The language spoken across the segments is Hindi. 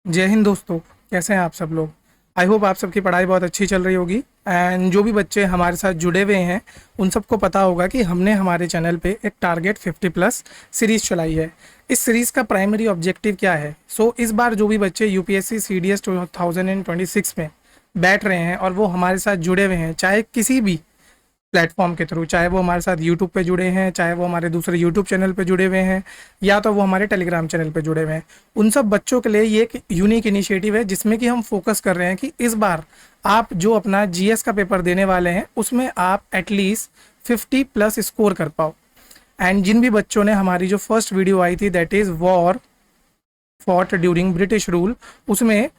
जय हिंद दोस्तों। कैसे हैं आप सब लोग। आई होप आप सबकी पढ़ाई बहुत अच्छी चल रही होगी। एंड जो भी बच्चे हमारे साथ जुड़े हुए हैं उन सबको पता होगा कि हमने हमारे चैनल पे एक टारगेट 50 प्लस सीरीज़ चलाई है। इस सीरीज़ का प्राइमरी ऑब्जेक्टिव क्या है? इस बार जो भी बच्चे यूपीएससी सीडीएस 2026 में बैठ रहे हैं और वो हमारे साथ जुड़े हुए हैं, चाहे किसी भी प्लेटफॉर्म के थ्रू, चाहे वो हमारे साथ यूट्यूब पे जुड़े हैं, चाहे वो हमारे दूसरे यूट्यूब चैनल पे जुड़े हुए हैं, या तो वो हमारे टेलीग्राम चैनल पे जुड़े हुए हैं, उन सब बच्चों के लिए ये एक यूनिक इनिशिएटिव है जिसमें कि हम फोकस कर रहे हैं कि इस बार आप जो अपना जीएस का पेपर देने वाले हैं उसमें आप एटलीस्ट 50 प्लस स्कोर कर पाओ। एंड जिन भी बच्चों ने हमारी जो फर्स्ट वीडियो आई थी that is war fought during British rule, उसमें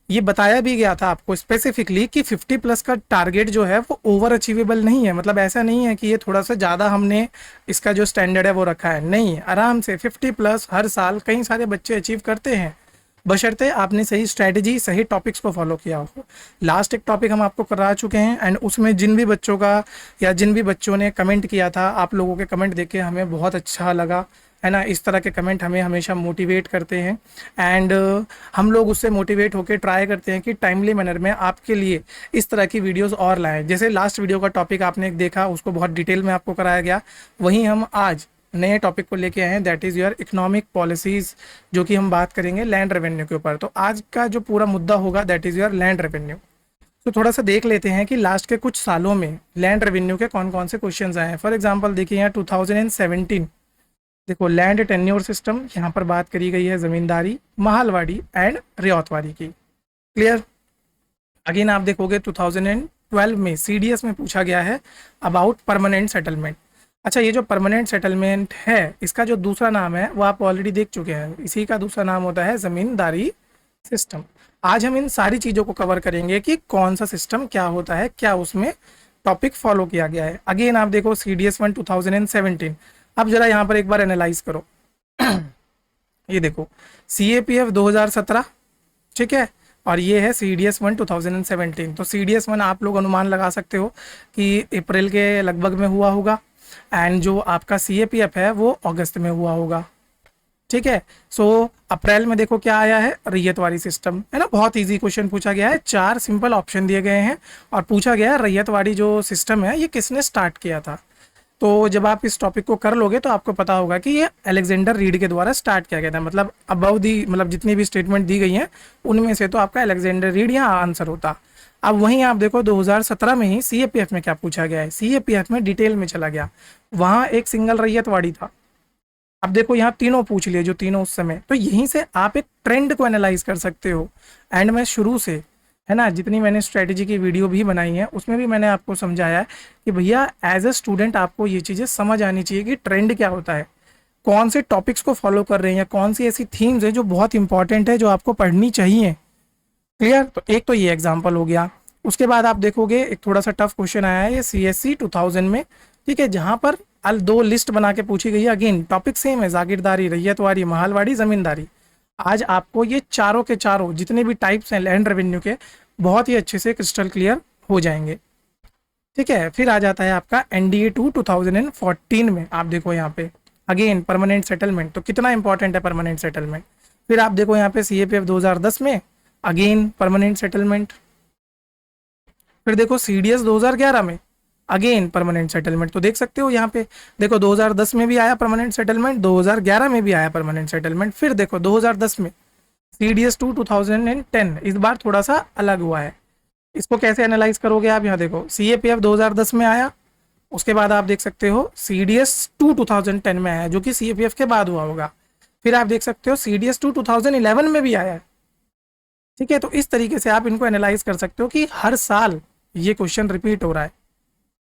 ये बताया भी गया था आपको स्पेसिफिकली कि 50 प्लस का टारगेट जो है वो ओवर अचीवेबल नहीं है। मतलब ऐसा नहीं है कि ये थोड़ा सा ज़्यादा हमने इसका जो स्टैंडर्ड है वो रखा है, नहीं, आराम से 50 प्लस हर साल कई सारे बच्चे अचीव करते हैं, बशर्ते आपने सही स्ट्रैटेजी सही टॉपिक्स को फॉलो किया हो। लास्ट एक टॉपिक हम आपको करा चुके हैं एंड उसमें जिन भी बच्चों का या जिन भी बच्चों ने कमेंट किया था, आप लोगों के कमेंट देख के हमें बहुत अच्छा लगा, है ना। इस तरह के कमेंट हमें हमेशा मोटिवेट करते हैं एंड हम लोग उससे मोटिवेट होकर ट्राई करते हैं कि टाइमली मैनर में आपके लिए इस तरह की वीडियोस और लाएं। जैसे लास्ट वीडियो का टॉपिक आपने देखा, उसको बहुत डिटेल में आपको कराया गया, वहीं हम आज नए टॉपिक को लेके आए हैं that is your economic policies, जो कि हम बात करेंगे लैंड रेवेन्यू के ऊपर। तो आज का जो पूरा मुद्दा होगा that is your land revenue. तो थोड़ा सा देख लेते हैं कि लास्ट के कुछ सालों में लैंड रेवेन्यू के कौन कौन से क्वेश्चंस आए हैं। फॉर एग्जांपल देखिए यहाँ 2017, देखो लैंड टेन्योर सिस्टम, यहाँ पर बात करी गई है ज़मींदारी, महालवाड़ी एंड रियायतवाड़ी की। क्लियर। अगेन आप देखोगे 2012 में सीडीएस में पूछा गया है अबाउट परमानेंट सेटलमेंट। अच्छा, ये जो परमानेंट सेटलमेंट है इसका जो दूसरा नाम है वो आप ऑलरेडी देख चुके हैं, इसी का दूसरा नाम होता है ज़मींदारी सिस्टम। आज हम इन सारी चीज़ों को कवर करेंगे कि कौन सा सिस्टम क्या होता है, क्या उसमें टॉपिक फॉलो किया गया है। अगेन आप देखो सीडीएस 1 2017। अब जरा यहाँ पर एक बार एनालाइज करो। ये देखो CAPF 2017, ठीक है, और ये है CDS 1 2017। तो CDS 1 आप लोग अनुमान लगा सकते हो कि अप्रैल के लगभग में हुआ होगा एंड जो आपका CAPF है वो अगस्त में हुआ होगा, ठीक है। अप्रैल में देखो क्या आया है, रैयतवाड़ी सिस्टम, है ना। बहुत इजी क्वेश्चन पूछा गया है, 4 सिंपल ऑप्शन दिए गए हैं और पूछा गया है रैयतवाड़ी जो सिस्टम है ये किसने स्टार्ट किया था। तो जब आप इस टॉपिक को कर लोगे तो आपको पता होगा कि ये अलेक्जेंडर रीड के द्वारा स्टार्ट किया गया था। मतलब अबव दी, मतलब जितनी भी स्टेटमेंट दी गई हैं उनमें से तो आपका अलेक्जेंडर रीड यहाँ आंसर होता। अब वहीं आप देखो 2017 में ही CAPF में क्या पूछा गया है, CAPF में डिटेल में चला गया, वहाँ एक सिंगल रैयतवाड़ी था। अब देखो यहाँ तीनों पूछ लिए, जो तीनों उस समय, तो यहीं से आप एक ट्रेंड को एनालाइज कर सकते हो। एंड मैं शुरू से, है ना, जितनी मैंने स्ट्रेटेजी की वीडियो भी बनाई है उसमें भी मैंने आपको समझाया है कि भैया एज ए स्टूडेंट आपको ये चीज़ें समझ आनी चाहिए कि ट्रेंड क्या होता है, कौन से टॉपिक्स को फॉलो कर रहे हैं, या कौन सी ऐसी थीम्स है जो बहुत इंपॉर्टेंट है जो आपको पढ़नी चाहिए। क्लियर। तो एक तो ये एग्जाम्पल हो गया। उसके बाद आप देखोगे एक थोड़ा सा टफ क्वेश्चन आया है ये CSC 2000 में, ठीक है, जहाँ पर दो लिस्ट बना के पूछी गई है। अगेन टॉपिक सेम है, जागीरदारी, रैयतवाड़ी, महलवाड़ी, जमींदारी। आज आपको ये चारों के चारों जितने भी टाइप्स हैं लैंड रेवेन्यू के बहुत ही अच्छे से क्रिस्टल क्लियर हो जाएंगे, ठीक है। फिर आ जाता है आपका NDA 2 2014 में। आप देखो यहाँ पे अगेन परमानेंट सेटलमेंट, तो कितना इंपॉर्टेंट है परमानेंट सेटलमेंट। फिर आप देखो यहाँ पे CAPF 2010 में अगेन परमानेंट सेटलमेंट। फिर देखो CDS 2011 में अगेन परमानेंट सेटलमेंट। तो देख सकते हो यहाँ पे देखो 2010 में भी आया परमानेंट सेटलमेंट, 2011 में भी आया परमानेंट सेटलमेंट। फिर देखो 2010 में CDS 2 2010, इस बार थोड़ा सा अलग हुआ है। इसको कैसे एनालाइज करोगे आप, यहाँ देखो CAPF 2010 में आया, उसके बाद आप देख सकते हो CDS 2 2010 में आया जो कि CAPF के बाद हुआ होगा। फिर आप देख सकते हो CDS 2 2011 में भी आया है, ठीक है। तो इस तरीके से आप इनको एनालाइज कर सकते हो कि हर साल ये क्वेश्चन रिपीट हो रहा है।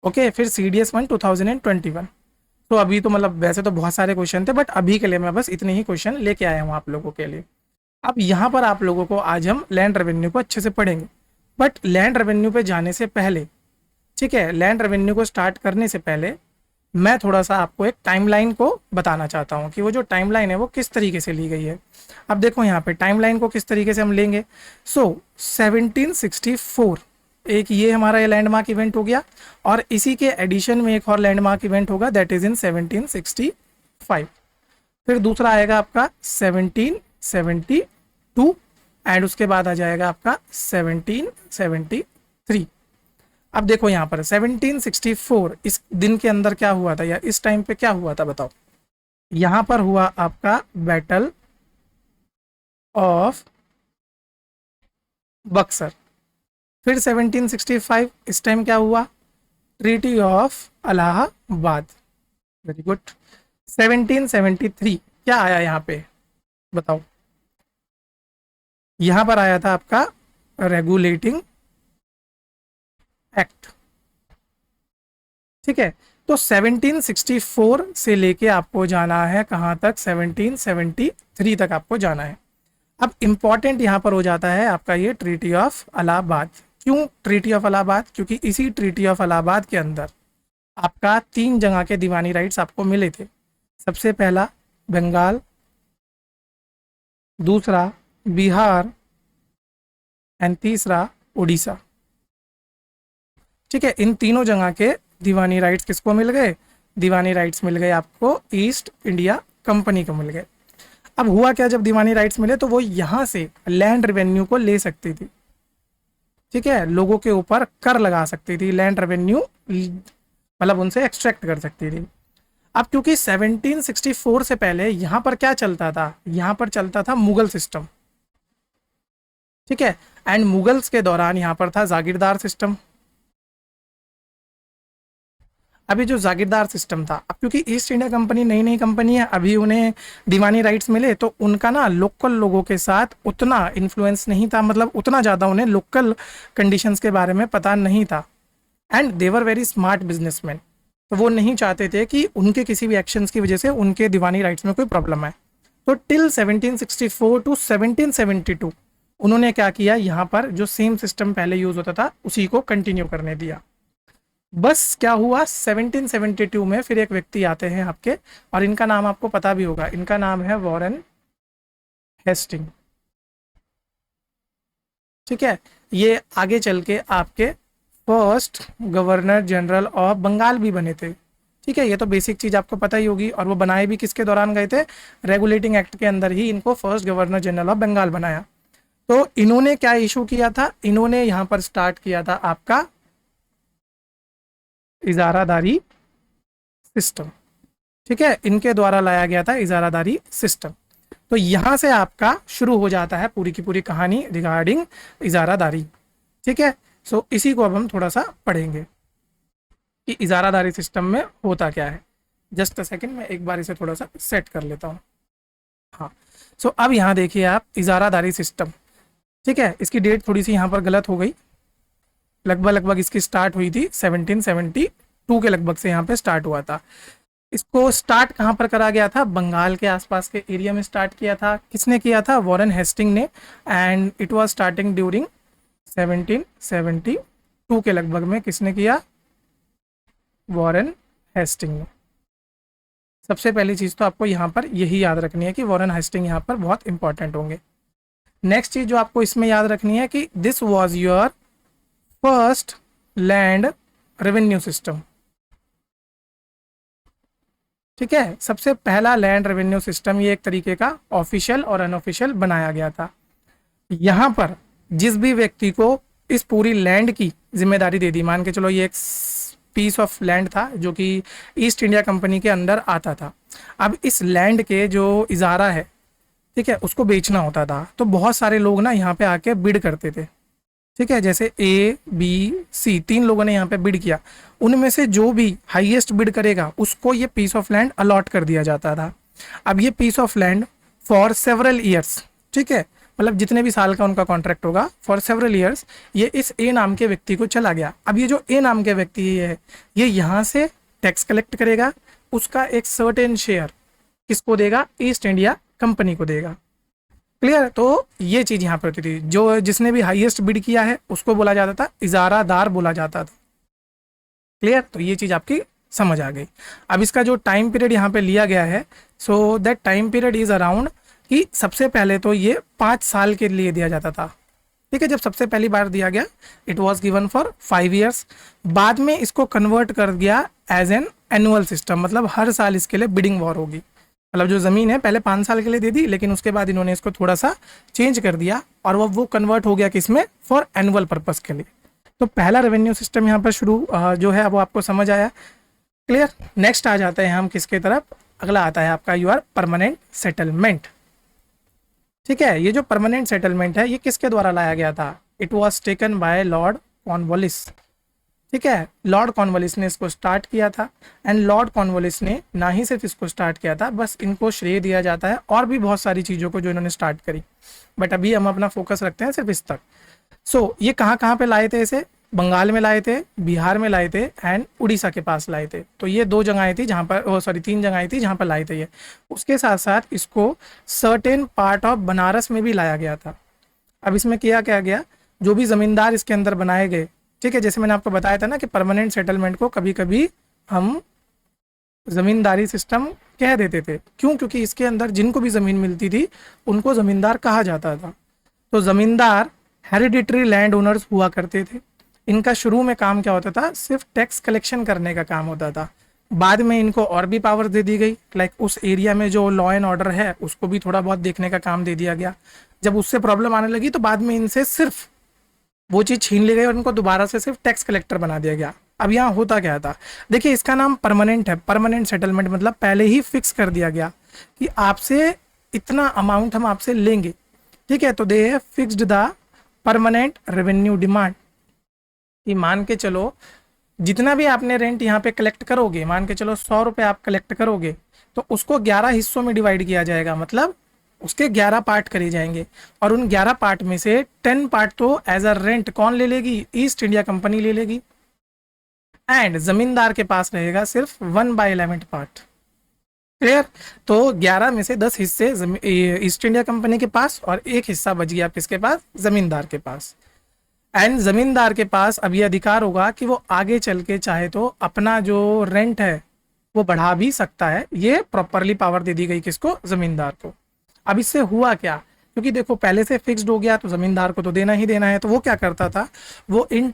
ओके, फिर CDS 1 2021। तो अभी तो मतलब वैसे तो बहुत सारे क्वेश्चन थे बट अभी के लिए मैं बस इतने ही क्वेश्चन लेके आया हूँ आप लोगों के लिए। अब यहाँ पर आप लोगों को आज हम लैंड रेवेन्यू को अच्छे से पढ़ेंगे, बट लैंड रेवेन्यू पे जाने से पहले, ठीक है, लैंड रेवेन्यू को स्टार्ट करने से पहले मैं थोड़ा सा आपको एक टाइमलाइन को बताना चाहता हूँ कि वो जो टाइमलाइन है वो किस तरीके से ली गई है। अब देखो यहाँ पे टाइमलाइन को किस तरीके से हम लेंगे। 1764 एक ये हमारा ये लैंडमार्क इवेंट हो गया और इसी के एडिशन में एक और लैंडमार्क इवेंट होगा दैट इज इन 1765। फिर दूसरा आएगा आपका 1772 एंड उसके बाद आ जाएगा आपका 1773। अब देखो यहाँ पर 1764 इस दिन के अंदर क्या हुआ था, या इस टाइम पे क्या हुआ था बताओ। यहाँ पर हुआ आपका बैटल ऑफ बक्सर। फिर 1765 इस टाइम क्या हुआ, treaty of Allahabad. Very good. 1773 क्या आया यहाँ पे बताओ। यहाँ पर आया था आपका रेगुलेटिंग एक्ट। ठीक है, तो 1764 से लेके आपको जाना है कहाँ तक, 1773 तक आपको जाना है। अब इंपॉर्टेंट यहाँ पर हो जाता है आपका ये ट्रीटी ऑफ इलाहाबाद। क्यों ट्रीटी ऑफ इलाहाबाद, क्योंकि इसी ट्रीटी ऑफ इलाहाबाद के अंदर आपका 3 जगह के दीवानी राइट्स आपको मिले थे। सबसे पहला बंगाल, दूसरा बिहार एंड तीसरा उड़ीसा। ठीक है, इन तीनों जगह के दीवानी राइट्स किसको मिल गए, दीवानी राइट्स मिल गए आपको ईस्ट इंडिया कंपनी को मिल गए। अब हुआ क्या, जब दीवानी राइट्स मिले तो वो यहाँ से लैंड रेवेन्यू को ले सकती थी। ठीक है, लोगों के ऊपर कर लगा सकती थी, लैंड रेवेन्यू मतलब उनसे एक्सट्रैक्ट कर सकती थी। अब क्योंकि 1764 से पहले यहाँ पर क्या चलता था, यहाँ पर चलता था मुगल सिस्टम। ठीक है, एंड मुगल्स के दौरान यहाँ पर था जागीरदार सिस्टम। अभी जो जागीरदार सिस्टम था, अब क्योंकि ईस्ट इंडिया कंपनी नई नई कंपनी है, अभी उन्हें दीवानी राइट्स मिले, तो उनका ना लोकल लोगों के साथ उतना इन्फ्लुएंस नहीं था, मतलब उतना ज़्यादा उन्हें लोकल कंडीशंस के बारे में पता नहीं था। And they were very smart businessman, तो वो नहीं चाहते थे कि उनके किसी भी एक्शंस की वजह से उनके दीवानी राइट्स में कोई प्रॉब्लम है। तो टिल 1764 टू 1772 उन्होंने क्या किया, यहाँ पर जो सेम सिस्टम पहले यूज़ होता था उसी को कंटिन्यू करने दिया। बस क्या हुआ, 1772 में फिर एक व्यक्ति आते हैं आपके, और इनका नाम आपको पता भी होगा, इनका नाम है वॉरेन हेस्टिंग। ठीक है, ये आगे चल के आपके first governor general of Bengal भी बने थे। ठीक है, ये तो बेसिक चीज़ आपको पता ही होगी। और वो बनाए भी किसके दौरान गए थे, रेगुलेटिंग एक्ट के अंदर ही इनको first governor general of Bengal बनाया। तो इन्होंने क्या इशू किया था, इन्होंने यहाँ पर स्टार्ट किया था आपका इजारादारी सिस्टम। ठीक है, इनके द्वारा लाया गया था इजारादारी सिस्टम। तो यहाँ से आपका शुरू हो जाता है पूरी की पूरी कहानी रिगार्डिंग इजारादारी। ठीक है, सो इसी को अब हम थोड़ा सा पढ़ेंगे कि इजारादारी सिस्टम में होता क्या है। जस्ट अ सेकेंड, मैं एक बार इसे थोड़ा सा सेट कर लेता हूँ। हाँ, सो अब यहाँ देखिए आप इजारादारी सिस्टम। ठीक है, इसकी डेट थोड़ी सी यहाँ पर गलत हो गई, लगभग इसकी स्टार्ट हुई थी 1772 के लगभग से यहाँ पे स्टार्ट हुआ था। इसको स्टार्ट कहाँ पर करा गया था, बंगाल के आसपास के एरिया में स्टार्ट किया था। किसने किया था, वॉरेन हेस्टिंग ने। And it was starting during 1772 के लगभग में किसने किया, वॉरेन हेस्टिंग ने। सबसे पहली चीज़ तो आपको यहाँ पर यही याद रखनी है कि वॉरेन हेस्टिंग यहाँ पर बहुत इंपॉर्टेंट होंगे। नेक्स्ट चीज़ जो आपको इसमें याद रखनी है कि this was your first land revenue system. ठीक है, सबसे पहला लैंड रेवेन्यू सिस्टम ये एक तरीके का ऑफिशियल और अनऑफिशियल बनाया गया था। यहाँ पर जिस भी व्यक्ति को इस पूरी लैंड की जिम्मेदारी दे दी, मान के चलो ये एक पीस ऑफ लैंड था जो कि ईस्ट इंडिया कंपनी के अंदर आता था। अब इस लैंड के जो इजारा है, ठीक है, उसको बेचना होता था। तो बहुत सारे लोग ना यहाँ पे आके बिड करते थे। ठीक है, जैसे ए बी सी 3 लोगों ने यहाँ पे बिड किया, उनमें से जो भी हाईएस्ट बिड करेगा उसको ये पीस ऑफ लैंड अलॉट कर दिया जाता था। अब ये piece of land for several years, ठीक है, मतलब जितने भी साल का उनका कॉन्ट्रैक्ट होगा, फॉर सेवरल ईयर्स ये इस ए नाम के व्यक्ति को चला गया। अब ये जो ए नाम के व्यक्ति है, ये यहाँ से टैक्स कलेक्ट करेगा, उसका एक सर्टेन शेयर किसको देगा, ईस्ट इंडिया कंपनी को देगा। क्लियर, तो ये चीज़ यहाँ पर होती थी। जो जिसने भी हाईएस्ट बिड किया है उसको बोला जाता था इजारादार बोला जाता था। क्लियर, तो ये चीज़ आपकी समझ आ गई। अब इसका जो टाइम पीरियड यहाँ पे लिया गया है, so that time period is around कि सबसे पहले तो ये 5 साल के लिए दिया जाता था। ठीक है, जब सबसे पहली बार दिया गया it was given for 5 years. बाद में इसको कन्वर्ट कर दिया एज एन एनुअल सिस्टम, मतलब हर साल इसके लिए बिडिंग वॉर होगी। मतलब जो ज़मीन है पहले 5 साल के लिए दे दी, लेकिन उसके बाद इन्होंने इसको थोड़ा सा चेंज कर दिया और वो कन्वर्ट हो गया किसमें, फॉर एनुअल पर्पस के लिए। तो पहला रेवेन्यू सिस्टम यहाँ पर शुरू जो है वो आपको समझ आया, क्लियर। नेक्स्ट आ जाते हैं हम किसके तरफ, अगला आता है आपका यूआर परमानेंट सेटलमेंट। ठीक है, ये जो परमानेंट सेटलमेंट है ये किसके द्वारा लाया गया था, it was taken by Lord Cornwallis. ठीक है, लॉर्ड कॉर्नवालिस ने इसको स्टार्ट किया था। एंड लॉर्ड कॉर्नवालिस ने ना ही सिर्फ इसको स्टार्ट किया था, बस इनको श्रेय दिया जाता है और भी बहुत सारी चीज़ों को जो इन्होंने स्टार्ट करी, बट अभी हम अपना फोकस रखते हैं सिर्फ इस तक। सो ये कहाँ कहाँ पे लाए थे इसे, बंगाल में लाए थे, बिहार में लाए थे एंड उड़ीसा के पास लाए थे। तो ये 2 जगहें थी जहाँ पर, सॉरी 3 जगहें थी जहाँ पर लाए थे ये। उसके साथ साथ इसको सर्टेन पार्ट ऑफ बनारस में भी लाया गया था। अब इसमें किया क्या गया, जो भी ज़मींदार इसके अंदर बनाए गए, ठीक है, जैसे मैंने आपको बताया था ना कि परमानेंट सेटलमेंट को कभी कभी हम ज़मींदारी सिस्टम कह देते थे, क्यों, क्योंकि इसके अंदर जिनको भी ज़मीन मिलती थी उनको ज़मींदार कहा जाता था। तो ज़मींदार हेरिडिटरी लैंड ओनर्स हुआ करते थे। इनका शुरू में काम क्या होता था, सिर्फ टैक्स कलेक्शन करने का काम होता था। बाद में इनको और भी पावर दे दी गई, लाइक उस एरिया में जो लॉ एंड ऑर्डर है उसको भी थोड़ा बहुत देखने का काम दे दिया गया। जब उससे प्रॉब्लम आने लगी तो बाद में इनसे सिर्फ वो चीज़ छीन ली गई और इनको दोबारा से सिर्फ टैक्स कलेक्टर बना दिया गया। अब यहाँ होता क्या था, देखिए इसका नाम परमानेंट है, परमानेंट सेटलमेंट मतलब पहले ही फिक्स कर दिया गया कि आपसे इतना अमाउंट हम आपसे लेंगे। ठीक है, तो they have fixed the permanent revenue demand, कि मान के चलो जितना भी आपने रेंट यहाँ पे कलेक्ट करोगे, मान के चलो 100 रुपये आप कलेक्ट करोगे तो उसको 11 हिस्सों में डिवाइड किया जाएगा, मतलब उसके 11 पार्ट करे जाएंगे और उन 11 पार्ट में से 10 पार्ट तो एज अ रेंट कौन ले लेगी, ईस्ट इंडिया कंपनी ले लेगी। एंड जमींदार के पास रहेगा सिर्फ 1/11 पार्ट, क्लियर। तो 11 में से 10 हिस्से ईस्ट इंडिया कंपनी के पास और 1 हिस्सा बच गया किसके पास, जमींदार के पास। एंड जमींदार के पास अब ये अधिकार होगा कि वो आगे चल के चाहे तो अपना जो रेंट है वो बढ़ा भी सकता है। ये प्रॉपरली पावर दे दी गई किसको, जमींदार को। अब इससे हुआ क्या, क्योंकि देखो पहले से फिक्स्ड हो गया तो जमींदार को तो देना ही देना है। तो वो क्या करता था, वो इन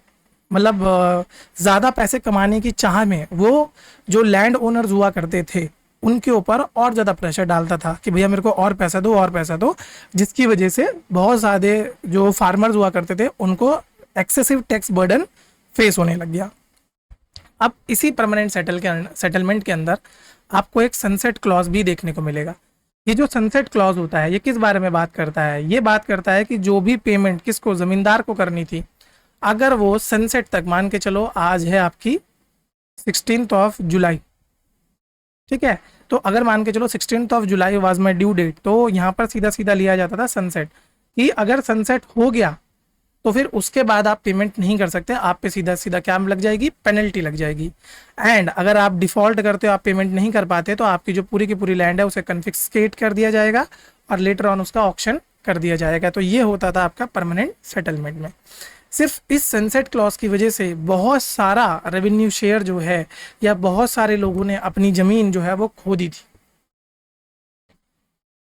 मतलब ज़्यादा पैसे कमाने की चाह में वो जो लैंड ओनर्स हुआ करते थे उनके ऊपर और ज़्यादा प्रेशर डालता था कि भैया मेरे को और पैसा दो और पैसा दो, जिसकी वजह से बहुत ज़्यादा जो फार्मर्स हुआ करते थे उनको एक्सेसिव टैक्स बर्डन फेस होने लग गया। अब इसी परमानेंट सेटलमेंट के अंदर आपको एक सनसेट क्लॉज भी देखने को मिलेगा। ये जो सनसेट क्लॉज होता है ये किस बारे में बात करता है, ये बात करता है कि जो भी पेमेंट किसको, ज़मींदार को करनी थी, अगर वो सनसेट तक, मान के चलो आज है आपकी 16 जुलाई, ठीक है, तो अगर मान के चलो 16 जुलाई वाज माई ड्यू डेट, तो यहाँ पर सीधा सीधा लिया जाता था सनसेट, कि अगर सनसेट हो गया तो फिर उसके बाद आप पेमेंट नहीं कर सकते, आप पे सीधा सीधा क्या लग जाएगी, पेनल्टी लग जाएगी। एंड अगर आप डिफ़ॉल्ट करते हो, आप पेमेंट नहीं कर पाते, तो आपकी जो पूरी की पूरी लैंड है उसे कन्फिस्केट कर दिया जाएगा और लेटर ऑन उसका ऑक्शन कर दिया जाएगा। तो ये होता था आपका परमानेंट सेटलमेंट में। सिर्फ इस सनसेट क्लॉज की वजह से बहुत सारा रेवेन्यू शेयर जो है या बहुत सारे लोगों ने अपनी ज़मीन जो है वो खो दी थी।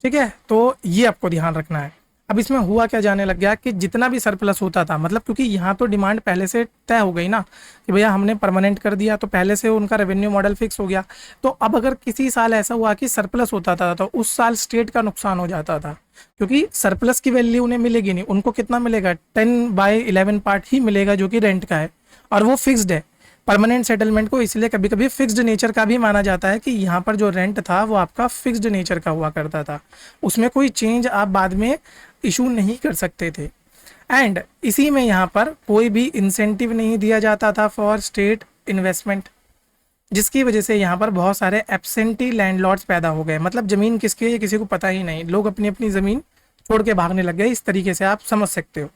ठीक है, तो ये आपको ध्यान रखना है। अब इसमें हुआ क्या जाने लग गया कि जितना भी सरप्लस होता था, मतलब क्योंकि यहाँ तो डिमांड पहले से तय हो गई ना कि भैया हमने परमानेंट कर दिया, तो पहले से उनका रेवेन्यू मॉडल फिक्स हो गया। तो अब अगर किसी साल ऐसा हुआ कि सरप्लस होता था तो उस साल स्टेट का नुकसान हो जाता था, क्योंकि सरप्लस की वैल्यू उन्हें मिलेगी नहीं। उनको कितना मिलेगा, 10/11 पार्ट ही मिलेगा जो कि रेंट का है और वो फिक्स्ड है। परमानेंट सेटलमेंट को इसलिए कभी कभी फिक्स्ड नेचर का भी माना जाता है कि यहाँ पर जो रेंट था वो आपका फिक्स्ड नेचर का हुआ करता था, उसमें कोई चेंज आप बाद में इशू नहीं कर सकते थे। एंड इसी में यहाँ पर कोई भी इंसेंटिव नहीं दिया जाता था फॉर स्टेट इन्वेस्टमेंट, जिसकी वजह से यहाँ पर बहुत सारे एब्सेंटी लैंडलॉर्ड्स पैदा हो गए। मतलब ज़मीन किसकी है ये किसी को पता ही नहीं, लोग अपनी अपनी ज़मीन छोड़ के भागने लग गए। इस तरीके से आप समझ सकते हो।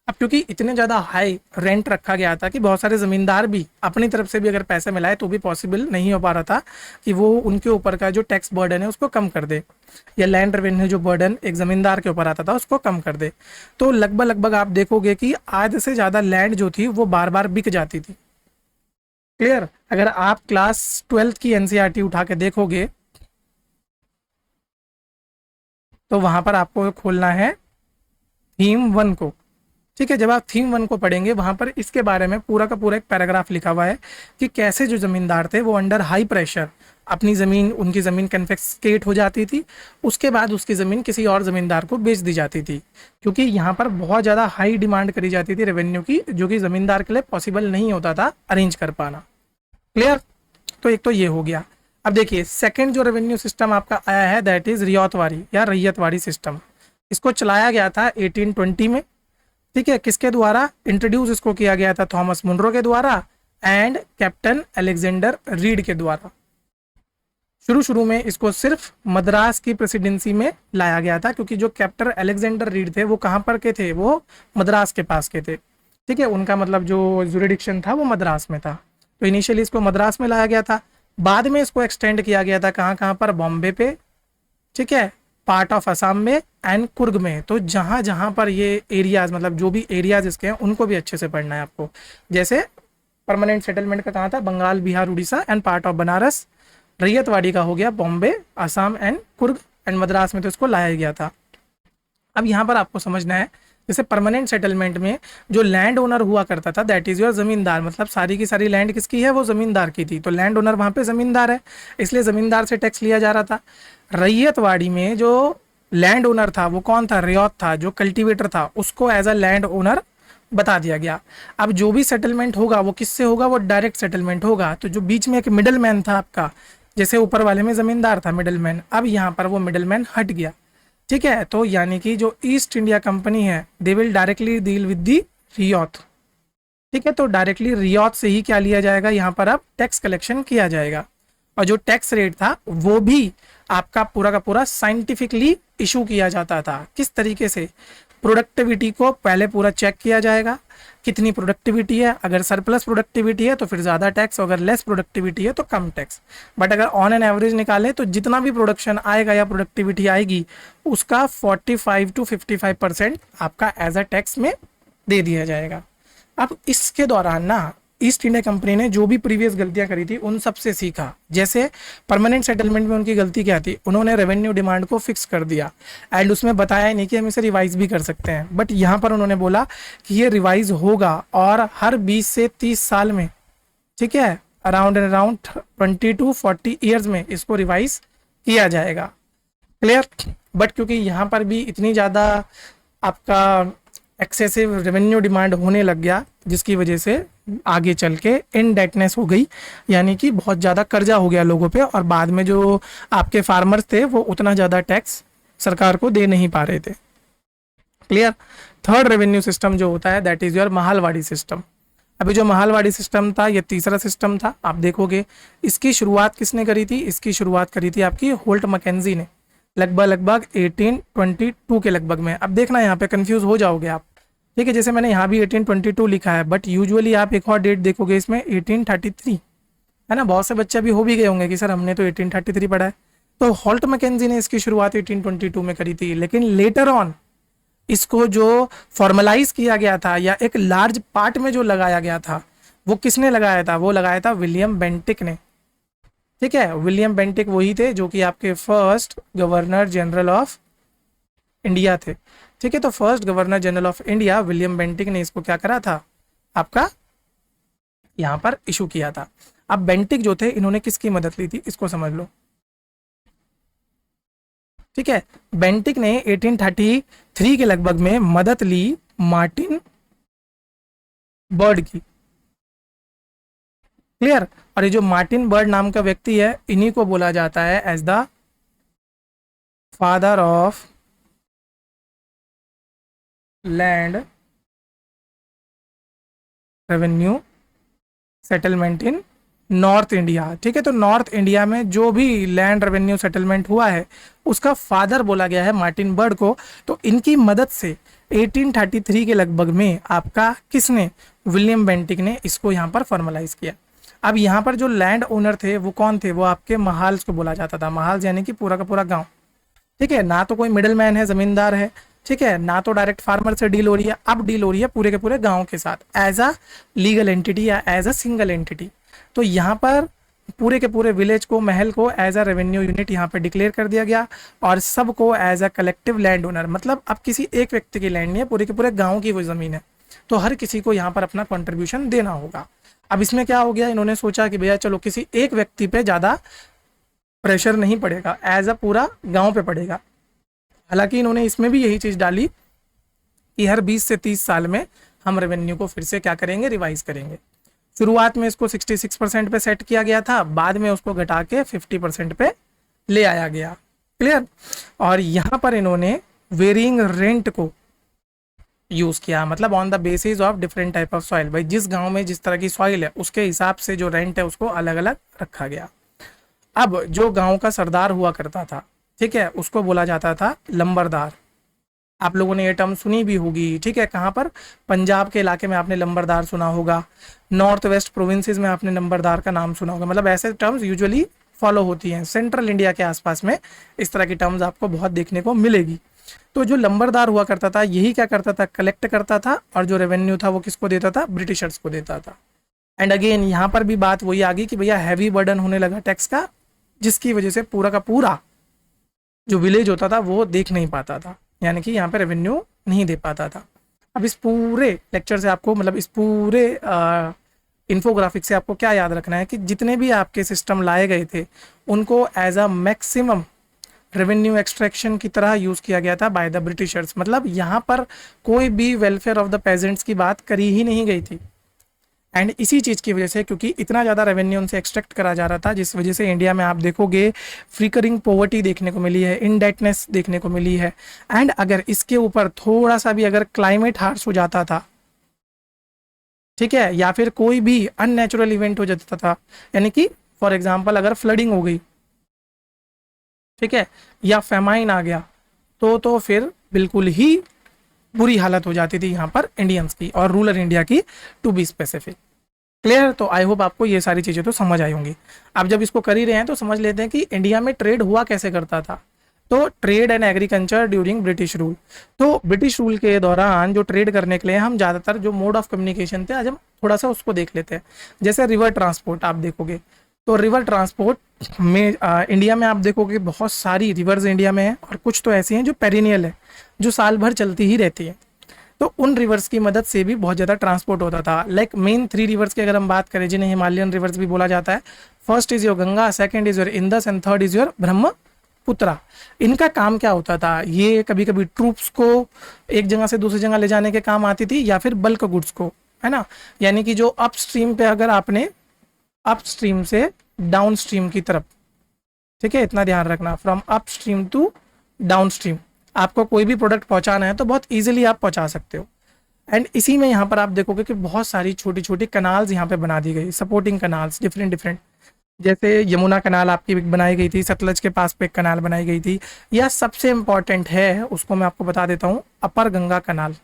अब क्योंकि इतने ज़्यादा हाई रेंट रखा गया था कि बहुत सारे ज़मींदार भी अपनी तरफ से भी अगर पैसे मिलाए तो भी पॉसिबल नहीं हो पा रहा था कि वो उनके ऊपर का जो टैक्स बर्डन है उसको कम कर दे, या लैंड रेवेन्यू जो बर्डन एक ज़मींदार के ऊपर आता था उसको कम कर दे। तो लगभग आप देखोगे कि आध से ज़्यादा लैंड जो थी वो बार बार बिक जाती थी। क्लियर। अगर आप क्लास 12th की एनसीईआरटी उठा के देखोगे तो वहाँ पर आपको खोलना है थीम 1 को, ठीक है, जब आप थीम 1 को पढ़ेंगे वहां पर इसके बारे में पूरा का पूरा एक पैराग्राफ लिखा हुआ है कि कैसे जो जमींदार थे वो अंडर हाई प्रेशर अपनी ज़मीन, उनकी ज़मीन कन्फिस्केट हो जाती थी, उसके बाद उसकी ज़मीन किसी और ज़मींदार को बेच दी जाती थी, क्योंकि यहाँ पर बहुत ज़्यादा हाई डिमांड करी जाती थी रेवेन्यू की, जो कि ज़मींदार के लिए पॉसिबल नहीं होता था अरेंज कर पाना। क्लियर? तो एक तो ये हो गया। अब देखिए सेकंड जो रेवेन्यू सिस्टम आपका आया है दैट इज़ रियातवाड़ी या रैयतवाड़ी सिस्टम। इसको चलाया गया था 1820 में। ठीक है, किसके द्वारा इंट्रोड्यूस इसको किया गया था? थॉमस मुनरो के द्वारा एंड कैप्टन अलेक्जेंडर रीड के द्वारा। शुरू में इसको सिर्फ मद्रास की प्रेसिडेंसी में लाया गया था, क्योंकि जो कैप्टन अलेक्जेंडर रीड थे वो कहाँ पर के थे? वो मद्रास के पास के थे। ठीक है, उनका मतलब जो जुरिडिक्शन था वो मद्रास में था, तो इनिशियली इसको मद्रास में लाया गया था। बाद में इसको एक्सटेंड किया गया था कहाँ कहाँ पर? बॉम्बे पे, ठीक है, पार्ट ऑफ असम में एंड कुर्ग में। तो जहाँ जहाँ पर ये एरियाज, मतलब जो भी एरियाज इसके हैं उनको भी अच्छे से पढ़ना है आपको। जैसे परमानेंट सेटलमेंट का कहाँ था? Bengal, Bihar, Orissa and part of Banaras. Ryotwari का हो गया बॉम्बे, असम एंड कुर्ग एंड मद्रास में, तो इसको लाया गया था। अब यहाँ पर आपको समझना है, जैसे परमानेंट सेटलमेंट में जो लैंड ओनर हुआ करता था दैट इज योर जमींदार, मतलब सारी की सारी लैंड किसकी है? वो जमींदार की थी, तो लैंड ओनर वहाँ पे जमींदार है, इसलिए जमींदार से टैक्स लिया जा रहा था। रैयतवाड़ी में जो लैंड ओनर था वो कौन था? रियात था, जो कल्टीवेटर था, उसको एज अ लैंड ओनर बता दिया गया। अब जो भी सेटलमेंट होगा वो किससे होगा? वो डायरेक्ट सेटलमेंट होगा। तो जो बीच में एक मिडल मैन था आपका, जैसे ऊपर वाले में जमींदार था मिडल मैन, अब यहाँ पर वो मिडल मैन हट गया। ठीक है, तो यानी कि जो ईस्ट इंडिया कंपनी है they will directly deal with the रियात। ठीक है, तो डायरेक्टली रियात से ही क्या लिया जाएगा? यहाँ पर अब टैक्स कलेक्शन किया जाएगा, और जो टैक्स रेट था वो भी आपका पूरा का पूरा साइंटिफिकली इशू किया जाता था। किस तरीके से? प्रोडक्टिविटी को पहले पूरा चेक किया जाएगा, कितनी प्रोडक्टिविटी है, अगर सरप्लस प्रोडक्टिविटी है तो फिर ज़्यादा टैक्स, अगर लेस प्रोडक्टिविटी है तो कम टैक्स। बट अगर ऑन एन एवरेज निकालें तो जितना भी प्रोडक्शन आएगा या प्रोडक्टिविटी आएगी उसका 45 to 55% आपका एज अ टैक्स में दे दिया जाएगा। अब इसके दौरान ना ईस्ट इंडिया कंपनी ने जो भी प्रीवियस गलतियां करी थी उन सब से सीखा। जैसे परमानेंट सेटलमेंट में उनकी गलती क्या थी? उन्होंने रेवेन्यू डिमांड को फिक्स कर दिया एंड उसमें बताया नहीं कि हम इसे रिवाइज भी कर सकते हैं, बट यहाँ पर उन्होंने बोला कि ये रिवाइज होगा और हर 20 से 30 साल में, ठीक है, around and around 20 to 40 years में इसको रिवाइज किया जाएगा। क्लियर? बट क्योंकि यहाँ पर भी इतनी ज़्यादा आपका एक्सेसिव रेवेन्यू डिमांड होने लग गया, जिसकी वजह से आगे चल के इनडेटनेस हो गई, यानी कि बहुत ज़्यादा कर्जा हो गया लोगों पे, और बाद में जो आपके फार्मर्स थे वो उतना ज़्यादा टैक्स सरकार को दे नहीं पा रहे थे। क्लियर? थर्ड रेवेन्यू सिस्टम जो होता है that is your Mahalwari system. अभी जो महालवाड़ी सिस्टम था ये तीसरा सिस्टम था। आप देखोगे इसकी शुरुआत किसने करी थी? इसकी शुरुआत करी थी आपकी होल्ट मैकेंजी ने, लगभग 1822 के लगभग में। अब देखना यहाँ पे कंफ्यूज हो जाओगे आप, ठीक है, जैसे मैंने यहाँ भी 1822 लिखा है, बट यूजुअली आप एक और डेट देखोगे इसमें 1833 है ना। बहुत से बच्चे भी हो भी गए होंगे कि सर हमने तो 1833 पढ़ा है। तो होल्ट मैकेंजी ने इसकी शुरुआत 1822 में करी थी, लेकिन लेटर ऑन इसको जो फॉर्मलाइज किया गया था या एक लार्ज पार्ट में जो लगाया गया था वो किसने लगाया था? वो लगाया था विलियम बेंटिक ने। ठीक है, विलियम बेंटिक वही थे जो कि आपके first governor general of India थे। ठीक है, तो first governor general of India William Bentinck ने इसको क्या करा था? आपका यहाँ पर इशू किया था। अब बेंटिक जो थे इन्होंने किसकी मदद ली थी इसको समझ लो। ठीक है, बेंटिक ने 1833 के लगभग में मदद ली मार्टिन बर्ड की। क्लियर? और ये जो मार्टिन बर्ड नाम का व्यक्ति है इन्हीं को बोला जाता है as the father of land revenue settlement in North India. ठीक है, तो नॉर्थ इंडिया में जो भी लैंड रेवेन्यू सेटलमेंट हुआ है उसका फादर बोला गया है मार्टिन बर्ड को। तो इनकी मदद से 1833 के लगभग में आपका किसने? विलियम बेंटिक ने इसको यहाँ पर फॉर्मलाइज किया। अब यहाँ पर जो लैंड ओनर थे वो कौन थे? वो आपके महाल्स को बोला जाता था। महाल्स यानी कि पूरा का पूरा गांव। ठीक है, ना तो कोई मिडिल मैन है, जमींदार है, ठीक है, ना तो डायरेक्ट फार्मर से डील हो रही है, अब डील हो रही है पूरे के पूरे गांव के साथ एज अ लीगल एंटिटी या एज अ सिंगल एंटिटी। तो यहाँ पर पूरे के पूरे विलेज को, महल को एज अ रेवेन्यू यूनिट यहाँ पे डिक्लेयर कर दिया गया और सबको as a collective land owner, मतलब अब किसी एक व्यक्ति की लैंड नहीं है, पूरे के पूरे गाँव की वो ज़मीन है, तो हर किसी को यहाँ पर अपना कॉन्ट्रीब्यूशन देना होगा। अब इसमें क्या हो गया, इन्होंने सोचा कि भैया चलो किसी एक व्यक्ति पे ज़्यादा प्रेशर नहीं पड़ेगा, एज अ पूरा गाँव पे पड़ेगा। हालांकि इन्होंने इसमें भी यही चीज़ डाली कि हर 20 से 30 साल में हम रेवेन्यू को फिर से क्या करेंगे, रिवाइज करेंगे। शुरुआत में इसको 66% पे सेट किया गया था, बाद में उसको घटा के 50% पे ले आया गया। क्लियर। और यहाँ पर इन्होंने वेरिंग रेंट को यूज़ किया, मतलब on the basis of different type of soil, भाई जिस गांव में जिस तरह की सॉइल है उसके हिसाब से जो रेंट है उसको अलग अलग रखा गया। अब जो गांव का सरदार हुआ करता था, ठीक है, उसको बोला जाता था लंबरदार। आप लोगों ने ये टर्म सुनी भी होगी, ठीक है, कहाँ पर, पंजाब के इलाके में आपने लंबरदार सुना होगा, नॉर्थ वेस्ट प्रोविंसेस में आपने लंबरदार का नाम सुना होगा, मतलब ऐसे टर्म्स यूजुअली फॉलो होती हैं। सेंट्रल इंडिया के आसपास में इस तरह की टर्म्स आपको बहुत देखने को मिलेगी। तो जो लंबरदार हुआ करता था यही क्या करता था, कलेक्ट करता था, और जो रेवेन्यू था वो किसको देता था, ब्रिटिशर्स को देता था। एंड अगेन यहाँ पर भी बात वही आ गई कि भैया हैवी बर्डन होने लगा टैक्स का, जिसकी वजह से पूरा का पूरा जो विलेज होता था वो देख नहीं पाता था, यानी कि यहाँ पे रेवेन्यू नहीं दे पाता था। अब इस पूरे लेक्चर से आपको, मतलब इस पूरे इन्फोग्राफिक से आपको क्या याद रखना है कि जितने भी आपके सिस्टम लाए गए थे उनको as a maximum revenue extraction की तरह यूज़ किया गया था बाय द ब्रिटिशर्स। मतलब यहाँ पर कोई भी वेलफेयर ऑफ द पेजेंट्स की बात करी ही नहीं गई थी। एंड इसी चीज़ की वजह से, क्योंकि इतना ज़्यादा रेवेन्यू उनसे एक्सट्रैक्ट करा जा रहा था, जिस वजह से इंडिया में आप देखोगे फ्रीकरिंग पॉवर्टी देखने को मिली है, इनडेटनेस देखने को मिली है। एंड अगर इसके ऊपर थोड़ा सा भी अगर क्लाइमेट हार्श हो जाता था, ठीक है, या फिर कोई भी अननेचुरल इवेंट हो जाता था, यानी कि फॉर एग्जाम्पल अगर फ्लडिंग हो गई, ठीक है, या फेमाइन आ गया, तो फिर बिल्कुल ही बुरी हालत हो जाती थी यहाँ पर इंडियंस की और रूरल इंडिया की, टू बी स्पेसिफिक। क्लियर। तो आई होप आपको ये सारी चीज़ें तो समझ आई होंगी। अब जब इसको कर ही रहे हैं तो समझ लेते हैं कि इंडिया में ट्रेड हुआ कैसे करता था। तो trade and agriculture during British rule, तो ब्रिटिश रूल के दौरान जो ट्रेड करने के लिए हम ज़्यादातर जो मोड ऑफ कम्युनिकेशन थे, आज हम थोड़ा सा उसको देख लेते हैं। जैसे रिवर ट्रांसपोर्ट आप देखोगे, तो रिवर ट्रांसपोर्ट में इंडिया में आप देखोगे बहुत सारी रिवर्स इंडिया में है, और कुछ तो ऐसी हैं जो पेरिनियल है, जो साल भर चलती ही रहती है। तो उन रिवर्स की मदद से भी बहुत ज़्यादा ट्रांसपोर्ट होता था। लाइक मेन 3 रिवर्स की अगर हम बात करें, जिन्हें हिमालयन रिवर्स भी बोला जाता है, first is your Ganga, second is your Indus and third is your Brahmaputra. इनका काम क्या होता था, ये कभी कभी ट्रूप्स को एक जगह से दूसरी जगह ले जाने के काम आती थी, या फिर बल्क गुड्स को, है ना, यानी कि जो अपस्ट्रीम पे अगर आपने अपस्ट्रीम से डाउनस्ट्रीम की तरफ, ठीक है, इतना ध्यान रखना, फ्रॉम अपस्ट्रीम टू डाउनस्ट्रीम आपको कोई भी प्रोडक्ट पहुंचाना है तो बहुत इजीली आप पहुंचा सकते हो। एंड इसी में यहाँ पर आप देखोगे कि बहुत सारी छोटी छोटी कनाल्स यहाँ पे बना दी गई, सपोर्टिंग कनाल्स डिफरेंट डिफरेंट, जैसे यमुना कनाल आपकी बनाई गई थी, सतलज के पास पे एक कनाल बनाई गई थी, या सबसे इंपॉर्टेंट है उसको मैं आपको बता देता हूँ, अपर गंगा कनाल।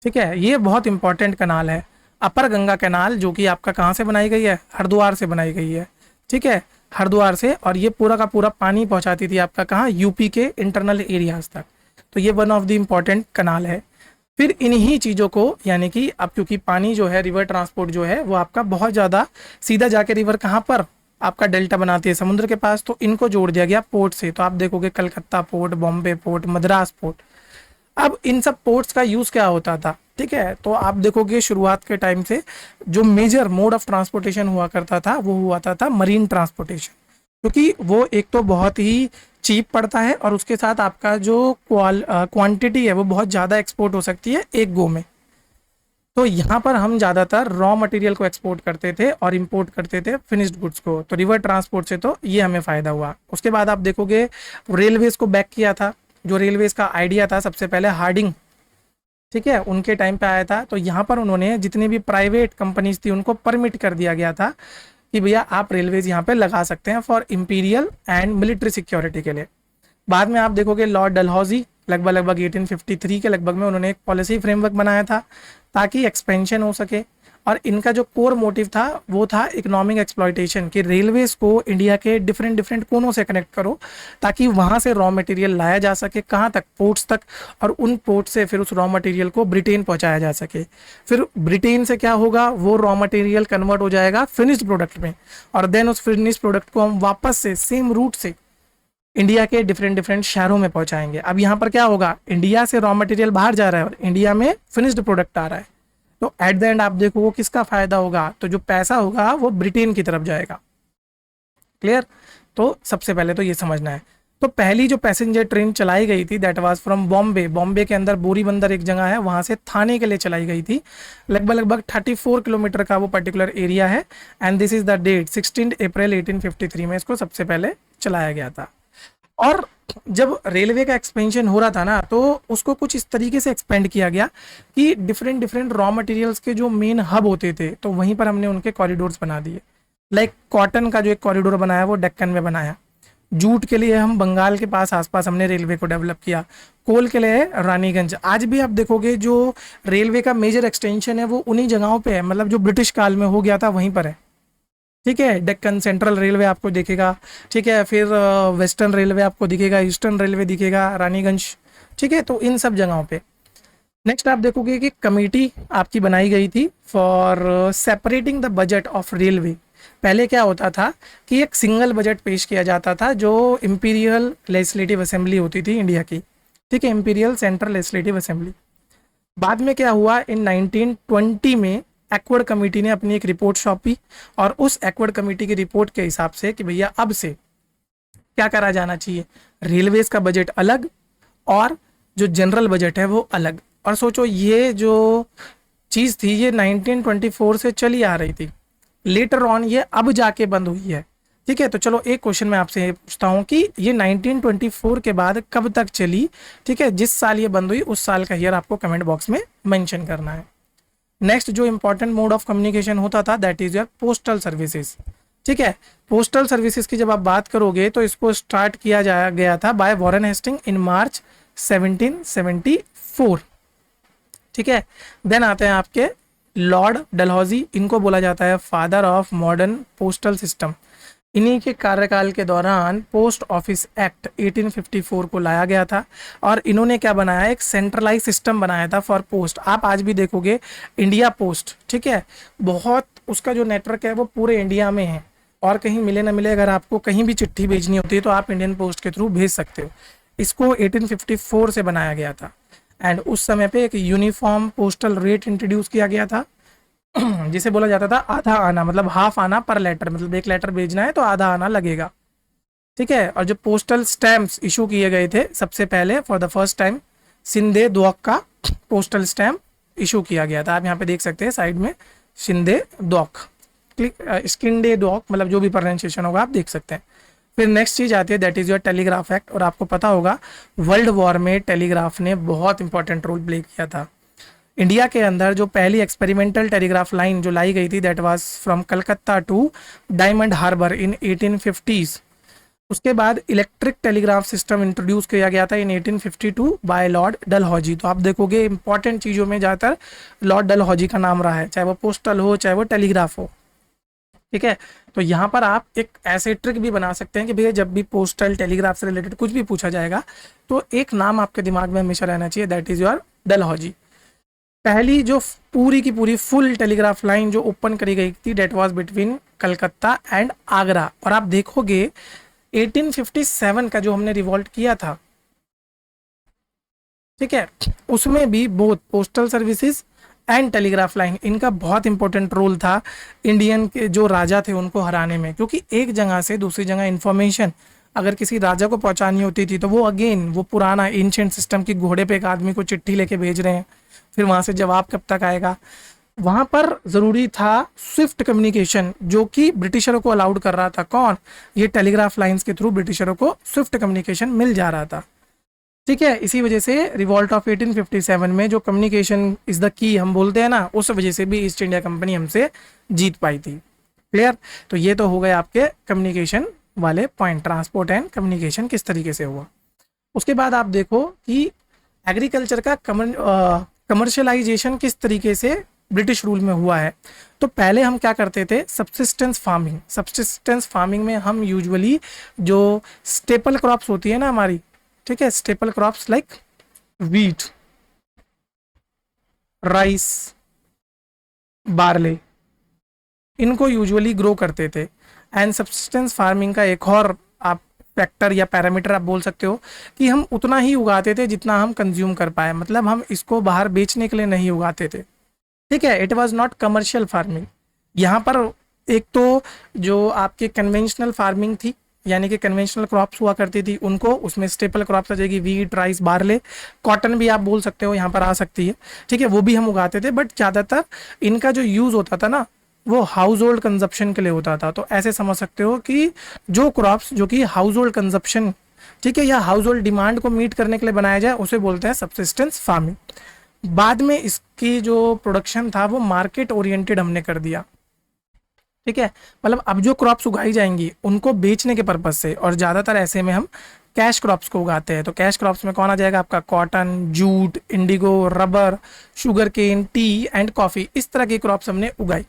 ठीक है, ये बहुत इंपॉर्टेंट कनाल है, अपर गंगा कैनाल, जो कि आपका कहाँ से बनाई गई है, हरिद्वार से बनाई गई है। ठीक है, हरिद्वार से, और ये पूरा का पूरा पानी पहुंचाती थी आपका कहाँ, यूपी के इंटरनल एरियाज तक। तो ये वन ऑफ द इम्पॉर्टेंट कनाल है। फिर इन्हीं चीज़ों को, यानी कि अब क्योंकि पानी जो है, रिवर ट्रांसपोर्ट जो है वो आपका बहुत ज़्यादा सीधा जाके रिवर कहाँ पर आपका डेल्टा बनाती है, समुद्र के पास, तो इनको जोड़ दिया गया पोर्ट से। तो आप देखोगे Calcutta port, Bombay port, Madras port. अब इन सब पोर्ट्स का यूज़ क्या होता था, ठीक है, तो आप देखोगे शुरुआत के टाइम से जो मेजर मोड ऑफ ट्रांसपोर्टेशन हुआ करता था वो हुआ था मरीन ट्रांसपोर्टेशन, क्योंकि वो एक तो बहुत ही चीप पड़ता है, और उसके साथ आपका जो क्वांटिटी है वो बहुत ज़्यादा एक्सपोर्ट हो सकती है एक गो में। तो यहाँ पर हम ज़्यादातर रॉ मटेरियल को एक्सपोर्ट करते थे और इंपोर्ट करते थे फिनिश्ड गुड्स को। तो रिवर ट्रांसपोर्ट से तो ये हमें फ़ायदा हुआ। उसके बाद आप देखोगे रेलवेज़ को बैक किया था, जो रेलवेज़ का आइडिया था सबसे पहले हार्डिंग, ठीक है, उनके टाइम पे आया था। तो यहाँ पर उन्होंने जितनी भी प्राइवेट कंपनीज थी उनको परमिट कर दिया गया था कि भैया आप रेलवेज यहाँ पे लगा सकते हैं for imperial and military security के लिए। बाद में आप देखोगे लॉर्ड डलहौजी लगभग 1853 के लगभग में उन्होंने एक पॉलिसी फ्रेमवर्क बनाया था ताकि एक्सपेंशन हो सके, और इनका जो कोर मोटिव था वो था इकोनॉमिक एक्सप्लॉयटेशन, कि रेलवेज को इंडिया के डिफरेंट डिफरेंट कोनों से कनेक्ट करो ताकि वहाँ से रॉ मटेरियल लाया जा सके, कहाँ तक, पोर्ट्स तक, और उन पोर्ट से फिर उस रॉ मटेरियल को ब्रिटेन पहुँचाया जा सके। फिर ब्रिटेन से क्या होगा, वो रॉ मटेरियल कन्वर्ट हो जाएगा फिनिश्ड प्रोडक्ट में, और देन उस फिनिश्ड प्रोडक्ट को हम वापस से सेम रूट से इंडिया के डिफरेंट डिफरेंट शहरों में पहुंचाएंगे। अब यहाँ पर क्या होगा, इंडिया से रॉ मटेरियल बाहर जा रहा है और इंडिया में फिनिश्ड प्रोडक्ट आ रहा है, तो एट द एंड आप देखो वो किसका फायदा होगा, तो जो पैसा होगा वो ब्रिटेन की तरफ जाएगा। क्लियर? तो सबसे पहले तो ये समझना है। तो पहली जो पैसेंजर ट्रेन चलाई गई थी that was from Bombay, Bombay के अंदर बोरी बंदर एक जगह है, वहां से थाने के लिए चलाई गई थी। लगभग 34 किलोमीटर का वो पर्टिकुलर एरिया है, and this is the date 16 April 1853 में इसको सबसे पहले चलाया गया था। और जब रेलवे का एक्सपेंशन हो रहा था ना, तो उसको कुछ इस तरीके से एक्सपेंड किया गया कि डिफरेंट डिफरेंट रॉ मटेरियल्स के जो मेन हब होते थे तो वहीं पर हमने उनके कॉरिडोर्स बना दिए। लाइक कॉटन का जो एक कॉरिडोर बनाया वो डेक्कन में बनाया, जूट के लिए हम बंगाल के पास आसपास हमने रेलवे को डेवलप किया, कोल के लिए रानीगंज। आज भी आप देखोगे जो रेलवे का मेजर एक्सटेंशन है वो उन्हीं जगहों पे है, मतलब जो ब्रिटिश काल में हो गया था वहीं पर है। ठीक है, डेक्कन सेंट्रल रेलवे आपको दिखेगा, ठीक है, फिर वेस्टर्न रेलवे आपको दिखेगा, ईस्टर्न रेलवे दिखेगा, रानीगंज, ठीक है, तो इन सब जगहों पे। नेक्स्ट आप देखोगे कि कमेटी आपकी बनाई गई थी for separating the budget of railway. पहले क्या होता था कि एक सिंगल बजट पेश किया जाता था जो इंपीरियल लेजिस्लेटिव असेंबली होती थी इंडिया की, ठीक है, इंपीरियल सेंट्रल लेजिस्लेटिव असेंबली। बाद में क्या हुआ, इन 1920 में एक्वर्ड कमेटी ने अपनी एक रिपोर्ट सौंपी, और उस एक्वर्ड कमेटी की रिपोर्ट के हिसाब से कि भैया अब से क्या करा जाना चाहिए, रेलवेज का बजट अलग और जो जनरल बजट है वो अलग। और सोचो ये जो चीज़ थी ये 1924 से चली आ रही थी, लेटर ऑन ये अब जाके बंद हुई है। ठीक है, तो चलो एक क्वेश्चन मैं आपसे पूछता हूँ कि ये 1924 के बाद कब तक चली, ठीक है, जिस साल ये बंद हुई उस साल का ईयर आपको कमेंट बॉक्स में मेंशन करना है। नेक्स्ट जो इंपॉर्टेंट मोड ऑफ कम्युनिकेशन होता था that is your postal services. ठीक है, पोस्टल सर्विसेज की जब आप बात करोगे तो इसको स्टार्ट किया गया था बाय वॉरेन हेस्टिंग इन मार्च 1774। ठीक है, देन आते हैं आपके लॉर्ड डलहौजी, इनको बोला जाता है father of modern postal system. इन्हीं के कार्यकाल के दौरान पोस्ट ऑफिस एक्ट 1854 को लाया गया था, और इन्होंने क्या बनाया, एक सेंट्रलाइज सिस्टम बनाया था फॉर पोस्ट। आप आज भी देखोगे इंडिया पोस्ट, ठीक है, बहुत उसका जो नेटवर्क है वो पूरे इंडिया में है, और कहीं मिले ना मिले अगर आपको कहीं भी चिट्ठी भेजनी होती है तो आप इंडियन पोस्ट के थ्रू भेज सकते हो। इसको 1854 से बनाया गया था, एंड उस समय पे एक यूनिफॉर्म पोस्टल रेट इंट्रोड्यूस किया गया था जिसे बोला जाता था आधा आना, मतलब हाफ आना पर लेटर, मतलब एक लेटर भेजना है तो आधा आना लगेगा। ठीक है, और जो पोस्टल स्टैम्प्स इशू किए गए थे सबसे पहले फॉर द फर्स्ट टाइम सिंधे द्वक का पोस्टल स्टैम्प इशू किया गया था। आप यहाँ पे देख सकते हैं साइड में सिंधे द्वक, स्किंडे द्वक, मतलब जो भी प्रोनाउंसिएशन होगा आप देख सकते हैं। फिर नेक्स्ट चीज आती है that is your telegraph act, और आपको पता होगा वर्ल्ड वॉर में टेलीग्राफ ने बहुत इंपॉर्टेंट रोल प्ले किया था। इंडिया के अंदर जो पहली एक्सपेरिमेंटल टेलीग्राफ लाइन जो लाई गई थी that was from Calcutta to Diamond Harbour in 1850s। उसके बाद इलेक्ट्रिक टेलीग्राफ सिस्टम इंट्रोड्यूस किया गया था इन 1852 बाय लॉर्ड डलहौजी। तो आप देखोगे इंपॉर्टेंट चीज़ों में ज़्यादातर लॉर्ड डलहौजी का नाम रहा है, चाहे वो पोस्टल हो चाहे वो टेलीग्राफ हो। ठीक है, तो यहाँ पर आप एक ऐसे ट्रिक भी बना सकते हैं कि भैया जब भी पोस्टल टेलीग्राफ से रिलेटेड कुछ भी पूछा जाएगा तो एक नाम आपके दिमाग में हमेशा रहना चाहिए, दैट इज योर डलहौजी। पहली जो पूरी की पूरी फुल टेलीग्राफ लाइन जो ओपन करी गई थी date was between Calcutta and Agra. और आप देखोगे 1857 का जो हमने रिवॉल्ट किया था, ठीक है, उसमें भी both postal services and telegraph line इनका बहुत इंपॉर्टेंट रोल था इंडियन के जो राजा थे उनको हराने में, क्योंकि एक जगह से दूसरी जगह इंफॉर्मेशन अगर किसी राजा को पहुंचानी होती थी तो वो अगेन वो पुराना एंशिएंट सिस्टम की घोड़े पे एक आदमी को चिट्ठी लेके भेज रहे हैं, फिर वहां से जवाब कब तक आएगा। वहां पर जरूरी था स्विफ्ट कम्युनिकेशन जो कि ब्रिटिशरों को अलाउड कर रहा था, कौन, ये टेलीग्राफ लाइंस के थ्रू ब्रिटिशरों को स्विफ्ट कम्युनिकेशन मिल जा रहा था। ठीक है, इसी वजह से रिवॉल्ट ऑफ 1857 में जो कम्युनिकेशन इज द की हम बोलते हैं ना, उस वजह से भी ईस्ट इंडिया कंपनी हमसे जीत पाई थी। क्लियर, तो ये तो हो गए आपके कम्युनिकेशन वाले पॉइंट, ट्रांसपोर्ट एंड कम्युनिकेशन किस तरीके से हुआ। उसके बाद आप देखो कि एग्रीकल्चर का कमर्शियलाइजेशन किस तरीके से ब्रिटिश रूल में हुआ है। तो पहले हम क्या करते थे, सब्सिस्टेंस फार्मिंग में हम यूजुअली जो स्टेपल क्रॉप्स होती है ना हमारी, ठीक है, staple crops like wheat, rice, barley, इनको यूजुअली ग्रो करते थे। एंड सब्सिस्टेंस फार्मिंग का एक और आप फैक्टर या पैरामीटर आप बोल सकते हो कि हम उतना ही उगाते थे जितना हम कंज्यूम कर पाए, मतलब हम इसको बाहर बेचने के लिए नहीं उगाते थे, ठीक है। It was not commercial farming. यहाँ पर एक तो जो आपके कन्वेंशनल फार्मिंग थी, यानी कि कन्वेंशनल क्रॉप्स हुआ करती थी उनको, उसमें स्टेपल क्रॉप्स आ जाएगी, वीट, राइस, बार्ले, कॉटन भी आप बोल सकते हो यहाँ पर आ सकती है, ठीक है, वो भी हम उगाते थे। बट ज़्यादातर इनका जो यूज़ होता था ना वो हाउस होल्ड कंजप्शन के लिए होता था। तो ऐसे समझ सकते हो कि जो क्रॉप्स जो कि हाउस होल्ड कंजप्शन, ठीक है, या हाउस होल्ड डिमांड को मीट करने के लिए बनाया जाए उसे बोलते हैं सब्सिस्टेंस फार्मिंग। बाद में इसकी जो प्रोडक्शन था वो मार्केट ओरिएंटेड हमने कर दिया, ठीक है, मतलब अब जो क्रॉप्स उगाई जाएंगी उनको बेचने के पर्पज से, और ज़्यादातर ऐसे में हम कैश क्रॉप्स को उगाते हैं। तो कैश क्रॉप्स में कौन आ जाएगा आपका, cotton, jute, indigo, rubber, sugar cane, tea and coffee, इस तरह की क्रॉप्स हमने उगाई।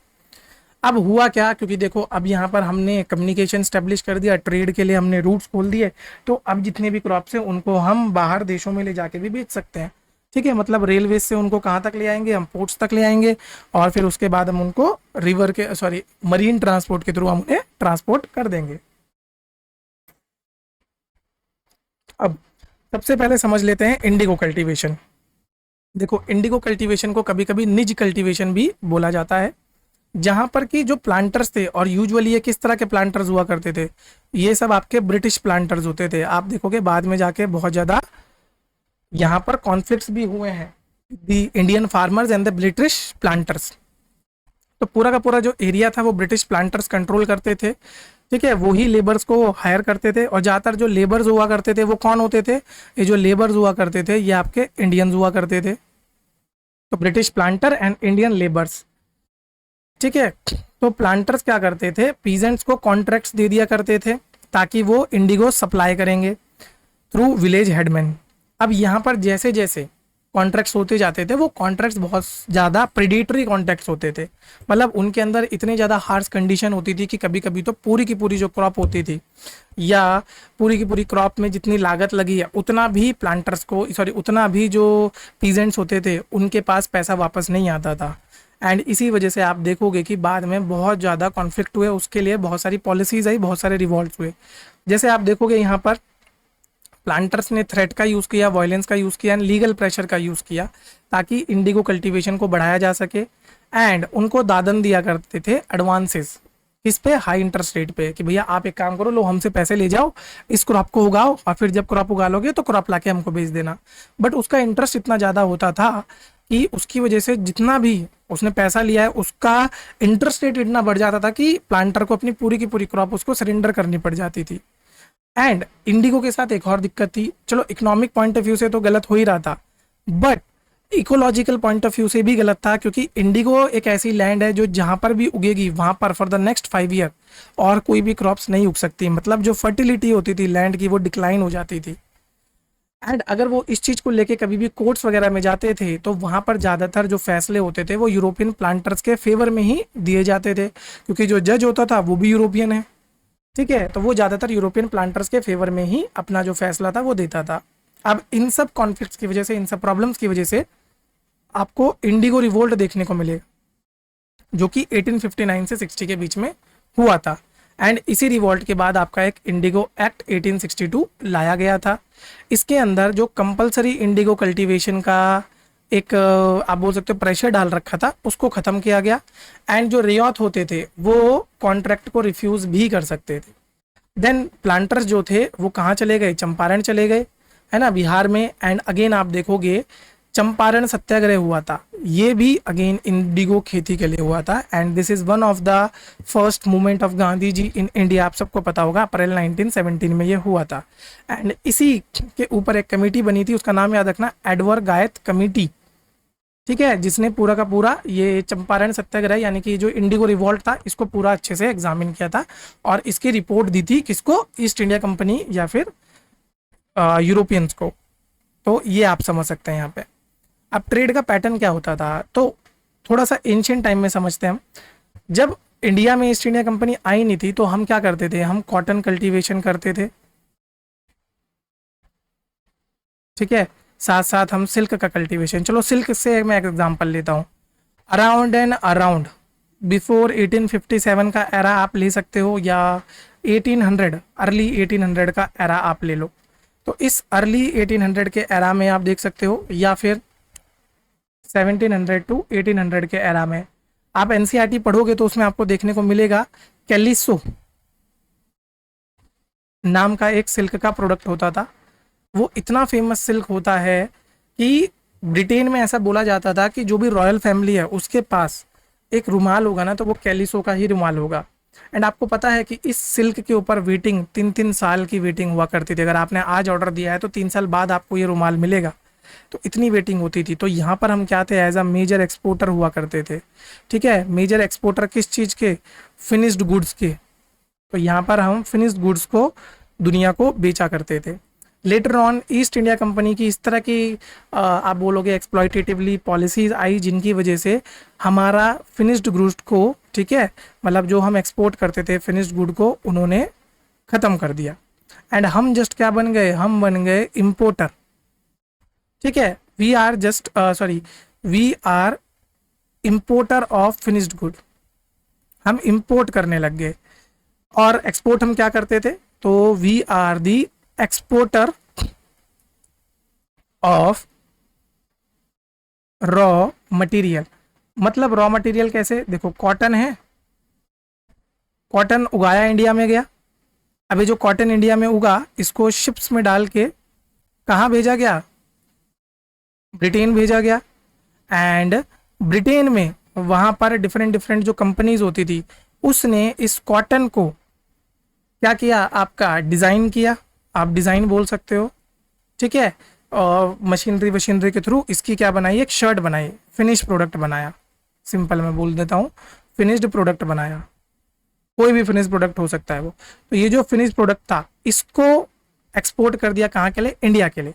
अब हुआ क्या, क्योंकि देखो अब यहाँ पर हमने कम्युनिकेशन स्टेब्लिश कर दिया, ट्रेड के लिए हमने रूट्स खोल दिए, तो अब जितने भी क्रॉप्स हैं उनको हम बाहर देशों में ले जाके भी बेच सकते हैं, ठीक है, मतलब रेलवे से उनको कहाँ तक ले आएंगे, हम पोर्ट्स तक ले आएंगे, और फिर उसके बाद हम उनको रिवर के मरीन ट्रांसपोर्ट के थ्रू हम उन्हें ट्रांसपोर्ट कर देंगे। अब सबसे पहले समझ लेते हैं इंडिगो कल्टीवेशन। देखो इंडिगो कल्टीवेशन को कभी कभी निज कल्टीवेशन भी बोला जाता है, जहां पर कि जो प्लांटर्स थे, और यूजुअली ये किस तरह के प्लांटर्स हुआ करते थे, ये सब आपके ब्रिटिश प्लांटर्स होते थे। आप देखोगे बाद में जाके बहुत ज़्यादा यहाँ पर कॉन्फ्लिक्ट्स भी हुए हैं, the Indian farmers and the British planters. तो पूरा का पूरा जो एरिया था वो ब्रिटिश प्लांटर्स कंट्रोल करते थे, ठीक है, वो ही लेबर्स को हायर करते थे, और ज़्यादातर जो लेबर्स हुआ करते थे वो कौन होते थे, ये जो लेबर्स हुआ करते थे ये आपके इंडियंस हुआ करते थे। तो British planter and Indian labours, ठीक है। तो प्लांटर्स क्या करते थे, पीजेंट्स को कॉन्ट्रैक्ट्स दे दिया करते थे ताकि वो इंडिगो सप्लाई करेंगे थ्रू विलेज हेडमैन। अब यहाँ पर जैसे जैसे कॉन्ट्रैक्ट्स होते जाते थे, वो कॉन्ट्रैक्ट्स बहुत ज़्यादा प्रीडेटरी कॉन्ट्रैक्ट्स होते थे, मतलब उनके अंदर इतने ज़्यादा हार्श कंडीशन होती थी कि कभी कभी तो पूरी की पूरी जो क्रॉप होती थी, या पूरी की पूरी क्रॉप में जितनी लागत लगी है उतना भी प्लांटर्स को उतना भी जो पीजेंट्स होते थे उनके पास पैसा वापस नहीं आता था। एंड इसी वजह से आप देखोगे कि बाद में बहुत ज़्यादा कॉन्फ्लिक्ट हुए, उसके लिए बहुत सारी पॉलिसीज आई, बहुत सारे रिवॉल्ट हुए। जैसे आप देखोगे यहाँ पर प्लांटर्स ने थ्रेट का यूज़ किया, वायलेंस का यूज़ किया एंड लीगल प्रेशर का यूज़ किया ताकि इंडिगो कल्टीवेशन को बढ़ाया जा सके। एंड उनको दादन दिया करते थे एडवांसेस, किस पे, हाई इंटरेस्ट रेट पे, कि भैया आप एक काम करो, लो हमसे पैसे ले जाओ, इस क्रॉप को उगाओ, और फिर जब क्रॉप उगा लोगे तो क्रॉप लाके हमको बेच देना। बट उसका इंटरेस्ट इतना ज़्यादा होता था कि उसकी वजह से जितना भी उसने पैसा लिया है उसका इंटरेस्ट रेट इतना बढ़ जाता था कि प्लांटर को अपनी पूरी की पूरी क्रॉप उसको सरेंडर करनी पड़ जाती थी। एंड इंडिगो के साथ एक और दिक्कत थी, चलो इकोनॉमिक पॉइंट ऑफ व्यू से तो गलत हो ही रहा था, but ecological point of view से भी गलत था, क्योंकि इंडिगो एक ऐसी लैंड है जो जहां पर भी उगेगी वहां पर फॉर द नेक्स्ट 5 ईयर और कोई भी क्रॉप्स नहीं उग सकती, मतलब जो फर्टिलिटी होती थी लैंड की वो डिक्लाइन हो जाती थी। एंड अगर वो इस चीज़ को लेके कभी भी कोर्ट्स वगैरह में जाते थे तो वहाँ पर ज़्यादातर जो फैसले होते थे वो यूरोपियन प्लांटर्स के फेवर में ही दिए जाते थे, क्योंकि जो जज होता था वो भी यूरोपियन है, ठीक है, तो वो ज़्यादातर यूरोपियन प्लांटर्स के फेवर में ही अपना जो फैसला था वो देता था। अब इन सब कॉन्फ्लिक्ट्स की वजह से, इन सब प्रॉब्लम्स की वजह से आपको इंडिगो रिवोल्ट देखने को मिलेगा, जो कि 1859 से 60 के बीच में हुआ था। एंड इसी रिवॉल्ट के बाद आपका एक इंडिगो एक्ट 1862 लाया गया था। इसके अंदर जो कंपलसरी इंडिगो कल्टीवेशन का एक आप बोल सकते हो प्रेशर डाल रखा था उसको ख़त्म किया गया। एंड जो रियायत होते थे वो कॉन्ट्रैक्ट को रिफ्यूज़ भी कर सकते थे। देन प्लांटर्स जो थे वो कहाँ चले गए, चंपारण चले गए, है ना, बिहार में। एंड अगेन आप देखोगे चंपारण सत्याग्रह हुआ था, ये भी अगेन इंडिगो खेती के लिए हुआ था। And this is one of the first movement of Gandhi ji in India, आप सबको पता होगा, अप्रैल 1917 में ये हुआ था। एंड इसी के ऊपर एक कमेटी बनी थी, उसका नाम याद रखना, एडवर्ड गायत कमेटी, ठीक है, जिसने पूरा का पूरा ये चंपारण सत्याग्रह यानी कि जो इंडिगो रिवॉल्ट था इसको पूरा अच्छे से एग्जामिन किया था और इसकी रिपोर्ट दी थी किसको, ईस्ट इंडिया कंपनी या फिर यूरोपियंस को। तो ये आप समझ सकते हैं यहाँ पे। अब ट्रेड का पैटर्न क्या होता था, तो थोड़ा सा एंशियंट टाइम में समझते हैं हम। जब इंडिया में ईस्ट इंडिया कंपनी आई नहीं थी तो हम क्या करते थे, हम कॉटन कल्टीवेशन करते थे, ठीक है, साथ साथ हम सिल्क का कल्टीवेशन। चलो सिल्क से मैं एक एग्जांपल लेता हूँ। अराउंड एंड अराउंड बिफोर 1857 का एरा आप ले सकते हो, या 1800 अर्ली 1800 का एरा आप ले लो। तो इस अर्ली 1800 के एरा में आप देख सकते हो, या फिर 1700 टू 1800 के एरा में आप एनसीईआरटी पढ़ोगे तो उसमें आपको देखने को मिलेगा कैलिसो नाम का एक सिल्क का प्रोडक्ट होता था। वो इतना फेमस सिल्क होता है कि ब्रिटेन में ऐसा बोला जाता था कि जो भी रॉयल फैमिली है उसके पास एक रुमाल होगा ना तो वो कैलिसो का ही रुमाल होगा। एंड आपको पता है कि इस सिल्क के ऊपर वेटिंग 3-3 साल की वेटिंग हुआ करती थी। अगर आपने आज ऑर्डर दिया है तो 3 साल बाद आपको ये रुमाल मिलेगा, तो इतनी वेटिंग होती थी। तो यहाँ पर हम क्या थे, एज अ मेजर एक्सपोर्टर हुआ करते थे, ठीक है। मेजर एक्सपोर्टर किस चीज़ के, फिनिश्ड गुड्स के। तो यहाँ पर हम फिनिश्ड गुड्स को दुनिया को बेचा करते थे। Later on east India company की इस तरह की आप बोलोगे एक्सप्लॉयटेटिवली पॉलिसीज आई, जिनकी वजह से हमारा फिनिश्ड गुड्स को, ठीक है, मतलब जो हम एक्सपोर्ट करते थे फिनिश्ड गुड को, उन्होंने ख़त्म कर दिया। एंड हम जस्ट क्या बन गए, हम बन गए इम्पोर्टर, ठीक है। We are importer of finished good. हम इम्पोर्ट करने लग गए। और एक्सपोर्ट हम क्या करते थे, तो we are the exporter of raw material. मतलब रॉ मटेरियल कैसे, देखो कॉटन है, कॉटन उगाया इंडिया में गया। अभी जो कॉटन इंडिया में उगा इसको शिप्स में डाल के कहाँ भेजा गया, ब्रिटेन भेजा गया। एंड ब्रिटेन में वहाँ पर डिफरेंट डिफरेंट जो कंपनीज होती थी उसने इस कॉटन को क्या किया, आपका डिज़ाइन किया, आप डिज़ाइन बोल सकते हो, ठीक है। और मशीनरी के थ्रू इसकी क्या बनाई, एक शर्ट बनाई, फिनिश प्रोडक्ट बनाया। सिंपल मैं बोल देता हूँ, फिनिश्ड प्रोडक्ट बनाया। कोई भी फिनिश प्रोडक्ट हो सकता है वो। तो ये जो फिनिश प्रोडक्ट था इसको एक्सपोर्ट कर दिया कहाँ के लिए, इंडिया के लिए,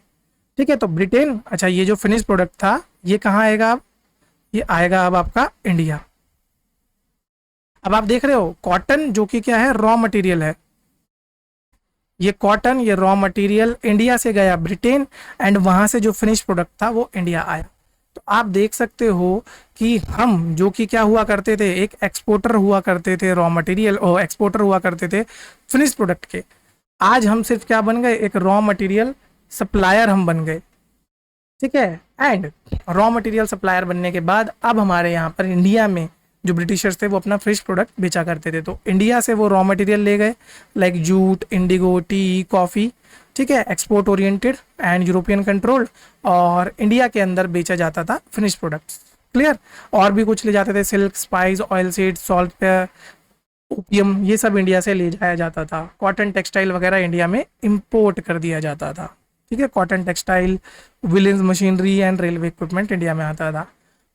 ठीक है। तो ब्रिटेन, अच्छा ये जो फिनिश प्रोडक्ट था ये कहाँ आएगा अब, ये आएगा अब आपका इंडिया। अब आप देख रहे हो कॉटन जो कि क्या है, रॉ मटेरियल है। ये कॉटन, ये रॉ मटेरियल इंडिया से गया ब्रिटेन, एंड वहां से जो फिनिश प्रोडक्ट था वो इंडिया आया। तो आप देख सकते हो कि हम जो कि क्या हुआ करते थे, एक एक्सपोर्टर हुआ करते थे रॉ मटेरियल, और एक्सपोर्टर हुआ करते थे फिनिश प्रोडक्ट के। आज हम सिर्फ क्या बन गए, एक रॉ मटेरियल सप्लायर हम बन गए, ठीक है। एंड रॉ मटेरियल सप्लायर बनने के बाद अब हमारे यहाँ पर इंडिया में जो ब्रिटिशर्स थे वो अपना फ्रेश प्रोडक्ट बेचा करते थे। तो इंडिया से वो रॉ मटेरियल ले गए, like jute, Indigo, T, coffee, ठीक है, export oriented and European controlled, और इंडिया के अंदर बेचा जाता था फिनिश प्रोडक्ट्स, क्लियर। और भी कुछ ले जाते थे, silk, spice, oil seed, salt, opium, ये सब इंडिया से ले जाया जाता था। कॉटन टेक्सटाइल वगैरह इंडिया में इंपोर्ट कर दिया जाता था, ठीक है। Cotton textile, Williams machinery and railway equipment India में आता था।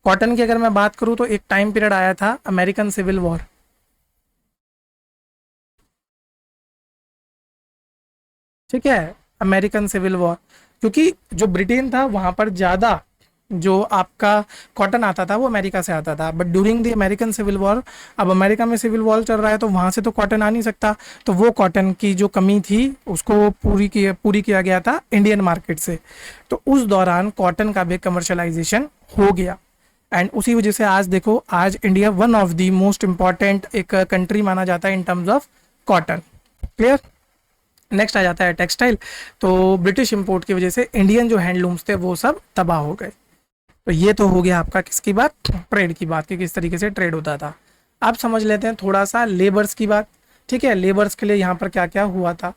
कॉटन की अगर मैं बात करूं तो एक टाइम पीरियड आया था अमेरिकन सिविल वॉर, ठीक है, अमेरिकन सिविल वॉर। क्योंकि जो ब्रिटेन था वहां पर ज़्यादा जो आपका कॉटन आता था वो अमेरिका से आता था। But during the American civil war, अब अमेरिका में सिविल वॉर चल रहा है तो वहाँ से तो कॉटन आ नहीं सकता, तो वो कॉटन की जो कमी थी उसको पूरी किया गया था इंडियन मार्केट से। तो उस दौरान कॉटन का भी कमर्शलाइजेशन हो गया। एंड उसी वजह से आज देखो, आज India one of the most important एक कंट्री माना जाता है in terms of cotton, clear. Next आ जाता है टेक्सटाइल। तो ब्रिटिश इंपोर्ट की वजह से इंडियन जो हैंडलूम्स थे वो सब तबाह हो गए। तो ये तो हो गया आपका किसकी बात, ट्रेड की बात, कि किस तरीके से ट्रेड होता था। अब समझ लेते हैं थोड़ा सा लेबर्स की बात, ठीक है। लेबर्स के लिए यहाँ पर क्या क्या हुआ था।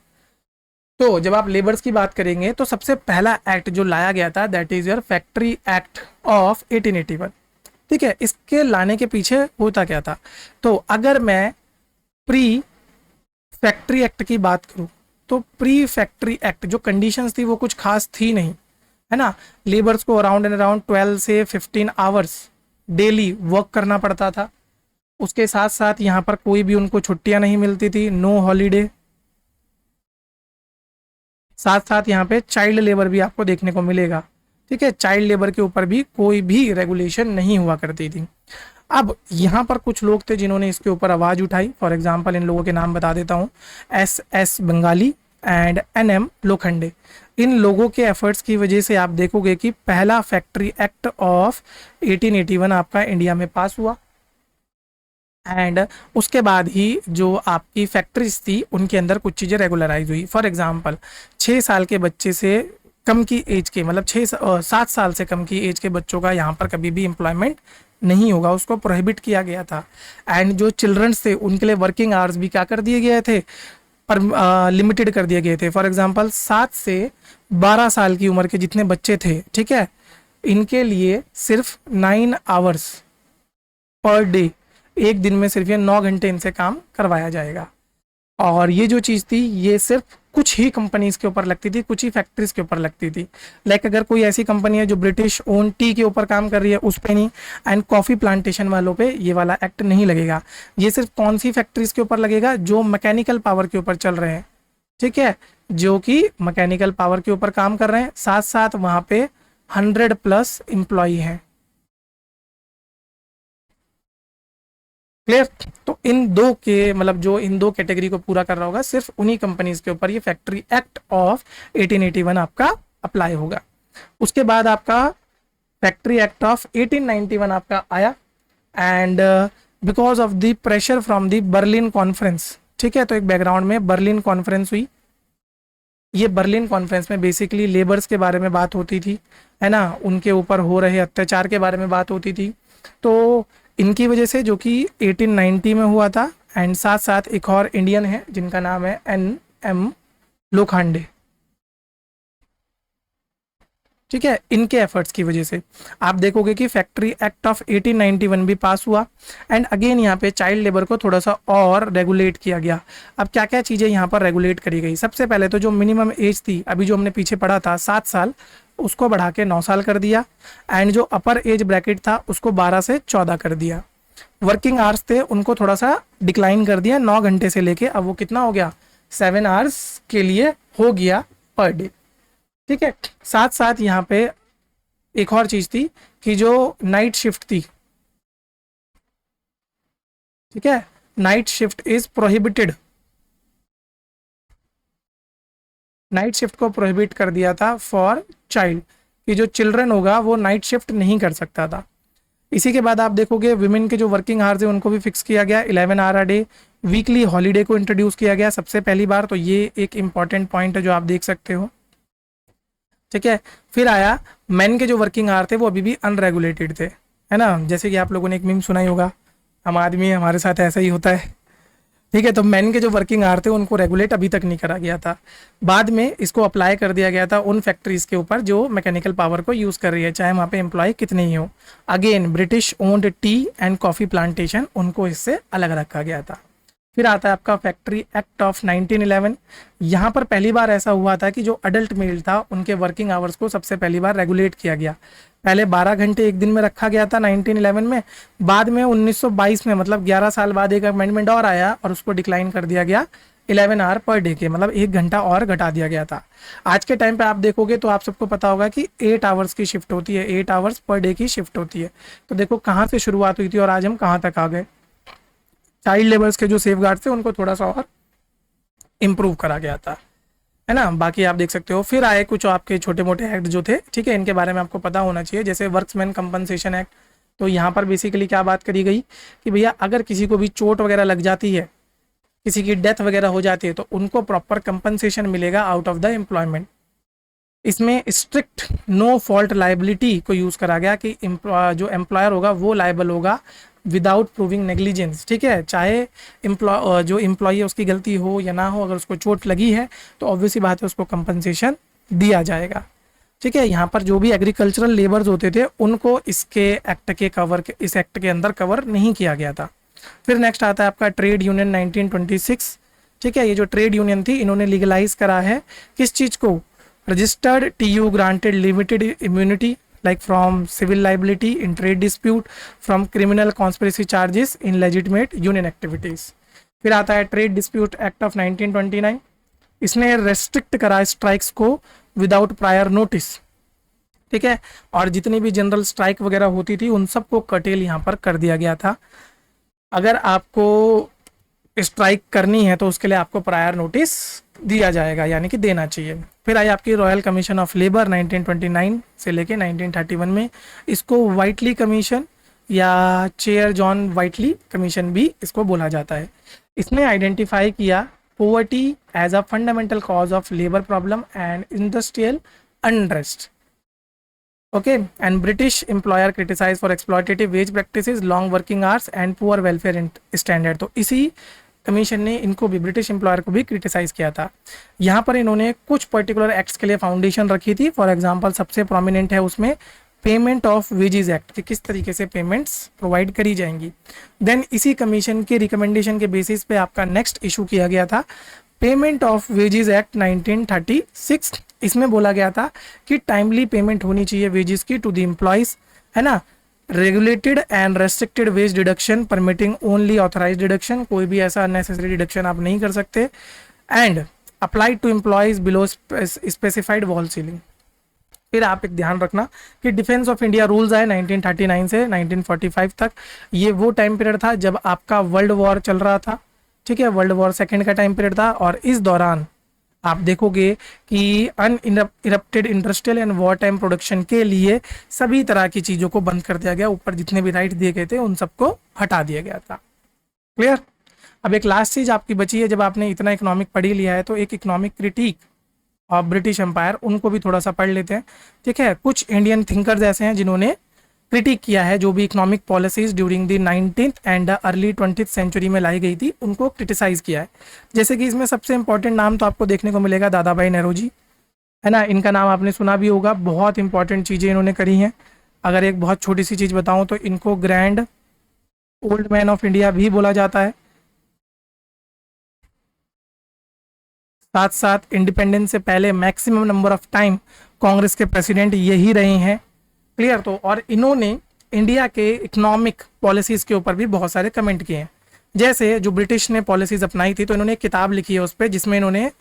तो जब आप लेबर्स की बात करेंगे तो सबसे पहला एक्ट जो लाया गया था that is your factory act of 1881, ठीक है। इसके लाने के पीछे होता क्या था, तो अगर मैं प्री फैक्ट्री एक्ट की बात करूं तो प्री फैक्ट्री एक्ट जो कंडीशंस थी वो कुछ खास थी नहीं, है ना। लेबर्स को अराउंड एंड अराउंड 12 से 15 आवर्स डेली वर्क करना पड़ता था। उसके साथ साथ यहाँ पर कोई भी उनको छुट्टियां नहीं मिलती थी, नो हॉलीडे। साथ साथ यहाँ पे चाइल्ड लेबर भी आपको देखने को मिलेगा, ठीक है, चाइल्ड लेबर के ऊपर भी कोई भी रेगुलेशन नहीं हुआ करती थी। अब यहाँ पर कुछ लोग थे जिन्होंने इसके ऊपर आवाज़ उठाई। फॉर एग्जांपल इन लोगों के नाम बता देता हूँ, S Bengali and N Lokhande. इन लोगों के एफर्ट्स की वजह से आप देखोगे कि पहला फैक्ट्री एक्ट ऑफ 1881 आपका इंडिया में पास हुआ। एंड उसके बाद ही जो आपकी फैक्ट्रीज थी उनके अंदर कुछ चीज़ें रेगुलराइज हुई। फॉर एग्जांपल 6 साल के बच्चे से कम की एज के, मतलब 7 साल से कम की एज के बच्चों का यहाँ पर कभी भी एम्प्लॉयमेंट नहीं होगा, उसको प्रोहिबिट किया गया था। एंड जो चिल्ड्रंस थे उनके लिए वर्किंग आवर्स भी क्या कर दिए गए थे, पर लिमिटेड कर दिए गए थे। फॉर एग्जांपल 7 से 12 साल की उम्र के जितने बच्चे थे, ठीक है, इनके लिए सिर्फ 9 आवर्स पर डे, एक दिन में सिर्फ ये 9 घंटे इनसे काम करवाया जाएगा। और ये जो चीज़ थी ये सिर्फ कुछ ही कंपनीज के ऊपर लगती थी, कुछ ही फैक्ट्रीज के ऊपर लगती थी। लाइक अगर कोई ऐसी कंपनी है जो ब्रिटिश ओन टी के ऊपर काम कर रही है उस पे नहीं, एंड कॉफ़ी प्लांटेशन वालों पे ये वाला एक्ट नहीं लगेगा। ये सिर्फ कौन सी फैक्ट्रीज के ऊपर लगेगा, जो मैकेनिकल पावर के ऊपर चल रहे हैं, ठीक है, जो कि मैकेनिकल पावर के ऊपर काम कर रहे हैं, साथ साथ वहाँ पे 100+ एम्प्लॉई हैं। क्लियर? तो इन दो के, मतलब जो इन दो कैटेगरी को पूरा कर रहा होगा, सिर्फ उन्हीं कंपनीज के ऊपर ये फैक्ट्री एक्ट ऑफ 1881 आपका अप्लाई होगा। उसके बाद आपका फैक्ट्री एक्ट ऑफ 1891 आपका आया, and because of the pressure from the Berlin conference, ठीक है, तो एक बैकग्राउंड में बर्लिन कॉन्फ्रेंस हुई। ये बर्लिन कॉन्फ्रेंस में बेसिकली लेबर्स के बारे में बात होती थी, है ना, उनके ऊपर हो रहे अत्याचार के बारे में बात होती थी। तो इनकी वजह से, जो कि 1890 में हुआ था, एंड साथ साथ एक और इंडियन है जिनका नाम है एन लोखंडे, ठीक है, इनके एफर्ट्स की वजह से आप देखोगे कि फैक्ट्री एक्ट ऑफ 1891 भी पास हुआ। एंड अगेन यहाँ पे चाइल्ड लेबर को थोड़ा सा और रेगुलेट किया गया। अब क्या क्या चीज़ें यहाँ पर रेगुलेट करी गई, सबसे पहले तो जो मिनिमम एज थी, अभी जो हमने पीछे पढ़ा था 7 साल, उसको बढ़ा के 9 साल कर दिया। एंड जो अपर एज ब्रैकेट था उसको 12 से 14 कर दिया। वर्किंग आवर्स थे उनको थोड़ा सा डिक्लाइन कर दिया, 9 घंटे से लेके अब वो कितना हो गया, 7 आवर्स के लिए हो गया पर डे, ठीक है। साथ साथ यहाँ पे एक और चीज थी कि जो नाइट शिफ्ट थी, ठीक है, night shift is prohibited, night shift को प्रोहिबिट कर दिया था फॉर चाइल्ड, कि जो चिल्ड्रन होगा वो नाइट शिफ्ट नहीं कर सकता था। इसी के बाद आप देखोगे विमेन के जो वर्किंग आवर्स है उनको भी फिक्स किया गया, 11 hour a day. Weekly holiday को इंट्रोड्यूस किया गया सबसे पहली बार, तो ये एक इंपॉर्टेंट पॉइंट है जो आप देख सकते हो, ठीक है। फिर आया मेन के जो वर्किंग आवर थे वो अभी भी अनरेगुलेटेड थे, है ना, जैसे कि आप लोगों ने एक मीम सुना ही होगा, हम आदमी हमारे साथ ऐसा ही होता है, ठीक है। तो मेन के जो वर्किंग आवर थे उनको रेगुलेट अभी तक नहीं करा गया था। बाद में इसको अप्लाई कर दिया गया था उन फैक्ट्रीज के ऊपर जो मैकेनिकल पावर को यूज़ कर रही है, चाहे वहाँ पे एम्प्लॉय कितने ही हो। Again British owned T and coffee plantation, उनको इससे अलग रखा गया था। फिर आता है आपका फैक्ट्री एक्ट ऑफ 1911। यहाँ पर पहली बार ऐसा हुआ था कि जो अडल्ट मेल था उनके वर्किंग आवर्स को सबसे पहली बार रेगुलेट किया गया। पहले 12 घंटे एक दिन में रखा गया था 1911 में, बाद में 1922 में, मतलब 11 साल बाद एक अमेंडमेंट और आया और उसको डिक्लाइन कर दिया गया 11 आवर पर डे के, मतलब 1 घंटा और घटा दिया गया था। आज के टाइम पे आप देखोगे तो आप सबको पता होगा कि 8 आवर्स की शिफ्ट होती है, 8 आवर्स पर डे की शिफ्ट होती है। तो देखो कहाँ से शुरुआत हुई थी और आज हम कहाँ तक आ गए। चाइल्ड लेबर्स के जो सेफगार्ड थे उनको थोड़ा सा और इम्प्रूव करा गया था, है ना। बाकी आप देख सकते हो फिर आए कुछ आपके छोटे मोटे एक्ट जो थे, ठीक है, इनके बारे में आपको पता होना चाहिए, जैसे वर्क्समैन कंपनसेशन एक्ट। तो यहाँ पर बेसिकली क्या बात करी गई कि भैया अगर किसी को भी चोट वगैरह लग जाती है, किसी की डेथ वगैरह हो जाती है, तो उनको प्रॉपर कंपनसेशन मिलेगा आउट ऑफ द एम्प्लॉयमेंट। इसमें स्ट्रिक्ट नो फॉल्ट लाइबिलिटी को यूज़ करा गया कि जो एम्प्लॉयर होगा वो लाइबल होगा विदाउट प्रूविंग नेग्लिजेंस, ठीक है, चाहे जो एम्प्लॉय है उसकी गलती हो या ना हो, अगर उसको चोट लगी है तो ऑब्वियसली बात है उसको कंपनसेशन दिया जाएगा, ठीक है। यहाँ पर जो भी एग्रीकल्चरल लेबर्स होते थे उनको इसके एक्ट के इस एक्ट के अंदर कवर नहीं किया गया था। फिर नेक्स्ट आता है आपका ट्रेड यूनियन 1926, ठीक है। ये जो ट्रेड यूनियन थी इन्होंने लीगलाइज करा है किस चीज़ को, registered TU granted limited immunity like from civil liability in trade dispute, from criminal conspiracy charges in legitimate union activities। फिर आता है ट्रेड डिस्प्यूट एक्ट ऑफ 1929, इसने रेस्ट्रिक्ट करा स्ट्राइक्स को विदाउट प्रायर नोटिस, ठीक है। और जितनी भी जनरल स्ट्राइक वगैरह होती थी उन सबको कटेल यहाँ पर कर दिया गया था। अगर आपको स्ट्राइक करनी है तो उसके लिए आपको प्रायर नोटिस दिया जाएगा, यानी कि देना चाहिए। फिर आई आपकी रॉयल कमीशन ऑफ लेबर 1929 से लेके 1931 में। इसको वाइटली कमीशन या चेयर जॉन वाइटली कमीशन भी इसको बोला जाता है। इसने आइडेंटिफाई किया poverty as a fundamental cause of labour problem and industrial unrest. Okay, and British employer criticise for exploitative wage practices, long working hours and poor welfare standard. तो इसी कमीशन ने इनको भी, ब्रिटिश एम्प्लॉयर को भी क्रिटिसाइज किया था। यहाँ पर इन्होंने कुछ पर्टिकुलर एक्ट्स के लिए फाउंडेशन रखी थी। फॉर एग्जांपल सबसे प्रोमिनेंट है उसमें पेमेंट ऑफ वेजेस एक्ट, कि किस तरीके से पेमेंट्स प्रोवाइड करी जाएंगी। देन इसी कमीशन के रिकमेंडेशन के बेसिस पे आपका नेक्स्ट इशू किया गया था पेमेंट ऑफ वेजेस एक्ट 1936। इसमें बोला गया था कि टाइमली पेमेंट होनी चाहिए वेजेस की टू द एम्प्लॉयज, है ना। Regulated and restricted wage deduction permitting only authorise deduction, कोई भी ऐसा अननेसेसरी डिडक्शन आप नहीं कर सकते। And applied to employees below specified wall ceiling. फिर आप एक ध्यान रखना कि डिफेंस ऑफ इंडिया रूल्स आए 1939 से 1945 तक। ये वो टाइम पीरियड था जब आपका वर्ल्ड वॉर चल रहा था, ठीक है, वर्ल्ड वॉर सेकेंड का टाइम पीरियड था। और इस दौरान आप देखोगे कि uninterrupted industrial and war time production के लिए सभी तरह की चीज़ों को बंद कर दिया गया। ऊपर जितने भी राइट दिए गए थे उन सबको हटा दिया गया था। क्लियर। अब एक लास्ट चीज़ आपकी बची है, जब आपने इतना इकोनॉमिक पढ़ ही लिया है तो एक इकोनॉमिक क्रिटिक और ब्रिटिश एम्पायर, उनको भी थोड़ा सा पढ़ लेते हैं। ठीक है, कुछ इंडियन थिंकर्स ऐसे हैं जिन्होंने क्रिटिक किया है जो भी economic policies during the 19th and early 20th century में लाई गई थी, उनको क्रिटिसाइज किया है। जैसे कि इसमें सबसे इंपॉर्टेंट नाम तो आपको देखने को मिलेगा दादा भाई नेहरू, है ना। इनका नाम आपने सुना भी होगा, बहुत इंपॉर्टेंट चीज़ें इन्होंने करी हैं। अगर एक बहुत छोटी सी चीज़ बताऊं तो इनको grand old man of India भी बोला जाता है। साथ साथ इंडिपेंडेंस से पहले maximum number of time Congress के प्रेसिडेंट यही रहे हैं। क्लियर। तो और इन्होंने इंडिया के इकोनॉमिक पॉलिसीज़ के ऊपर भी बहुत सारे कमेंट किए हैं। जैसे जो ब्रिटिश ने पॉलिसीज़ अपनाई थी तो इन्होंने एक किताब लिखी है उस पर, जिसमें इन्होंने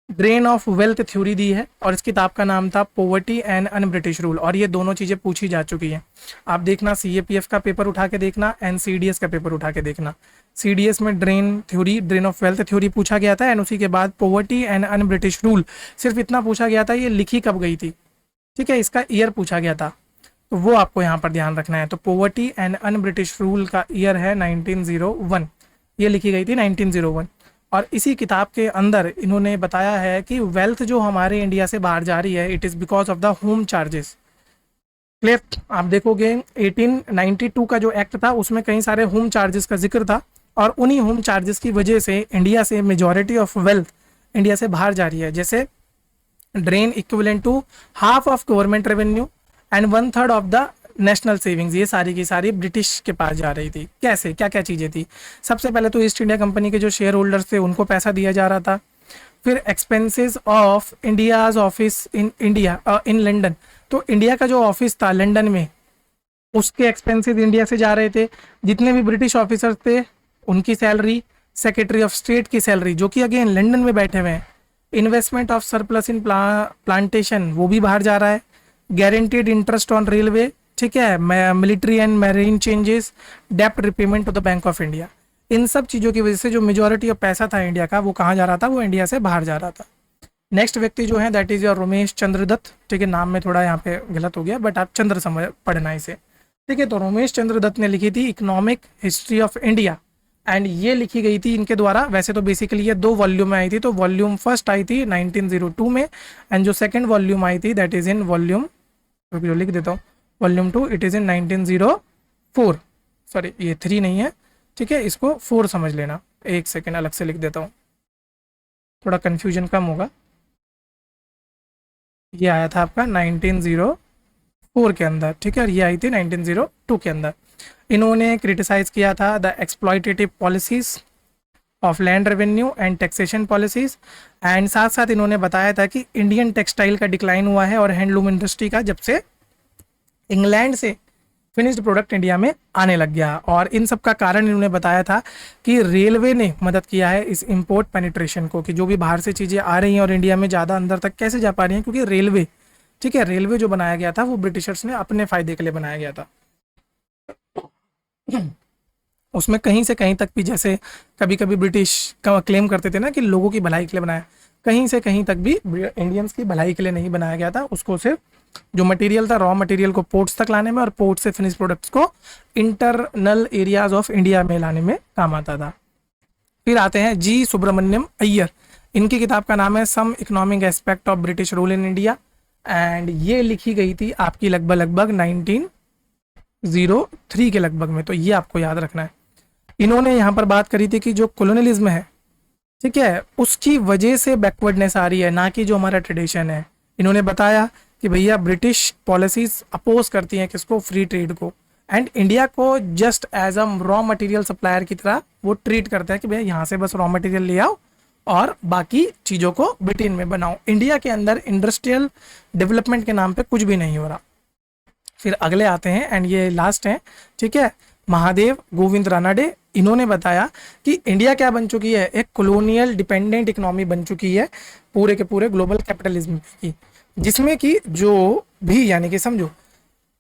ड्रेन ऑफ वेल्थ थ्योरी दी है, और इस किताब का नाम था poverty and un British rule. और ये दोनों चीज़ें पूछी जा चुकी हैं। आप देखना CAPF का पेपर उठा के देखना, NCDS का पेपर उठा के देखना। CDS में ड्रेन ऑफ वेल्थ थ्योरी पूछा गया था, एंड उसी के बाद poverty and un British rule सिर्फ इतना पूछा गया था ये लिखी कब गई थी, ठीक है, इसका ईयर पूछा गया था, तो वो आपको यहाँ पर ध्यान रखना है। तो poverty and un British rule का ईयर है 1901, ये लिखी गई थी 1901। और इसी किताब के अंदर इन्होंने बताया है कि वेल्थ जो हमारे इंडिया से बाहर जा रही है, it is because of the home charges. Clear. आप देखोगे 1892 का जो एक्ट था उसमें कई सारे होम चार्जेस का जिक्र था, और उन्हीं होम चार्जेस की वजह से इंडिया से मेजॉरिटी ऑफ वेल्थ इंडिया से बाहर जा रही है। जैसे drain equivalent to half of government revenue and 1/3 of the national savings, ये सारी की सारी ब्रिटिश के पास जा रही थी। कैसे, क्या क्या चीज़ें थी? सबसे पहले तो ईस्ट इंडिया कंपनी के जो शेयर होल्डर्स थे उनको पैसा दिया जा रहा था। फिर expenses of India's office in London, तो इंडिया का जो ऑफिस था लंदन में उसके एक्सपेंसेस इंडिया से जा रहे थे। जितने भी ब्रिटिश ऑफिसर्स थे उनकी सैलरी, सेक्रेटरी ऑफ स्टेट की सैलरी जो कि अगेन लंदन में बैठे हुए हैं, investment of surplus in plantation वो भी बाहर जा रहा है, गारंटीड इंटरेस्ट ऑन रेलवे, ठीक है, मिलिट्री एंड मैरीन चेंजेस, डेप्ट repayment to the bank of India. इन सब चीज़ों की वजह से जो मेजॉरिटी ऑफ पैसा था इंडिया का वो कहाँ जा रहा था, वो इंडिया से बाहर जा रहा था। नेक्स्ट व्यक्ति जो है दैट इज योर रोमेश चंद्र दत्त, ठीक है, नाम में थोड़ा यहाँ पे गलत हो गया बट आप चंद्र समझ पढ़ना इसे, ठीक है। तो रोमेश चंद्र दत्त ने लिखी थी economic history of India, and ये लिखी गई थी इनके द्वारा। वैसे तो बेसिकली ये 2 वॉल्यूम में आई थी, तो वॉल्यूम फर्स्ट आई थी 1902 में, एंड जो सेकेंड वॉल्यूम आई थी दैट इज इन वॉल्यूम, जो लिख देता हूँ volume 2, it is in 1904। Sorry ये 3 नहीं है, ठीक है, इसको 4 समझ लेना। एक सेकेंड अलग से लिख देता हूँ, थोड़ा कन्फ्यूजन कम होगा। ये आया था आपका 1904 के अंदर, ठीक है, और ये आई थी 1902 के अंदर। इन्होंने क्रिटिसाइज किया था the exploitative policies of land revenue and taxation policies, and साथ साथ इन्होंने बताया था कि इंडियन टेक्सटाइल का डिक्लाइन हुआ है और हैंडलूम इंडस्ट्री का, जब से इंग्लैंड से फिनिश्ड प्रोडक्ट इंडिया में आने लग गया। और इन सब का कारण इन्होंने बताया था कि रेलवे ने मदद किया है इस इंपोर्ट पेनिट्रेशन को, कि जो भी बाहर से चीज़ें आ रही हैं और इंडिया में ज़्यादा अंदर तक कैसे जा पा रही हैं, क्योंकि रेलवे ठीक है, रेलवे जो बनाया गया था वो ब्रिटिशर्स ने अपने फायदे के लिए बनाया गया था। उसमें कहीं से कहीं तक भी, जैसे कभी कभी ब्रिटिश क्लेम करते थे ना कि लोगों की भलाई के लिए बनाया, कहीं से कहीं तक भी इंडियंस की भलाई के लिए नहीं बनाया गया था। उसको सिर्फ जो मटेरियल था, रॉ मटेरियल को पोर्ट्स तक लाने में और पोर्ट से फिनिश प्रोडक्ट्स को इंटरनल एरियाज ऑफ इंडिया में लाने में काम आता था। फिर आते हैं जी सुब्रमण्यम अय्यर, इनकी किताब का नाम है some economic aspect of British rule in India, and ये लिखी गई थी आपकी लगभग 1903 के लगभग में, तो ये आपको याद रखना है। इन्होंने यहाँ पर बात करी थी कि जो कॉलोनियलिज्म है, ठीक है, उसकी वजह से बैकवर्डनेस आ रही है, ना कि जो हमारा ट्रेडिशन है। इन्होंने बताया कि भैया ब्रिटिश पॉलिसीज अपोज करती हैं किसको, फ्री ट्रेड को, एंड इंडिया को just as a raw material supplier की तरह वो ट्रीट करता है कि भैया यहाँ से बस रॉ मटेरियल ले आओ और बाकी चीज़ों को ब्रिटेन में बनाओ। इंडिया के अंदर इंडस्ट्रियल डेवलपमेंट के नाम पे कुछ भी नहीं हो रहा। फिर अगले आते हैं, एंड ये लास्ट हैं, ठीक है, महादेव गोविंद रानाडे। इन्होंने बताया कि इंडिया क्या बन चुकी है, एक कॉलोनियल डिपेंडेंट इकोनॉमी बन चुकी है पूरे के पूरे ग्लोबल कैपिटलिज्म की, जिसमें कि जो भी, यानी कि समझो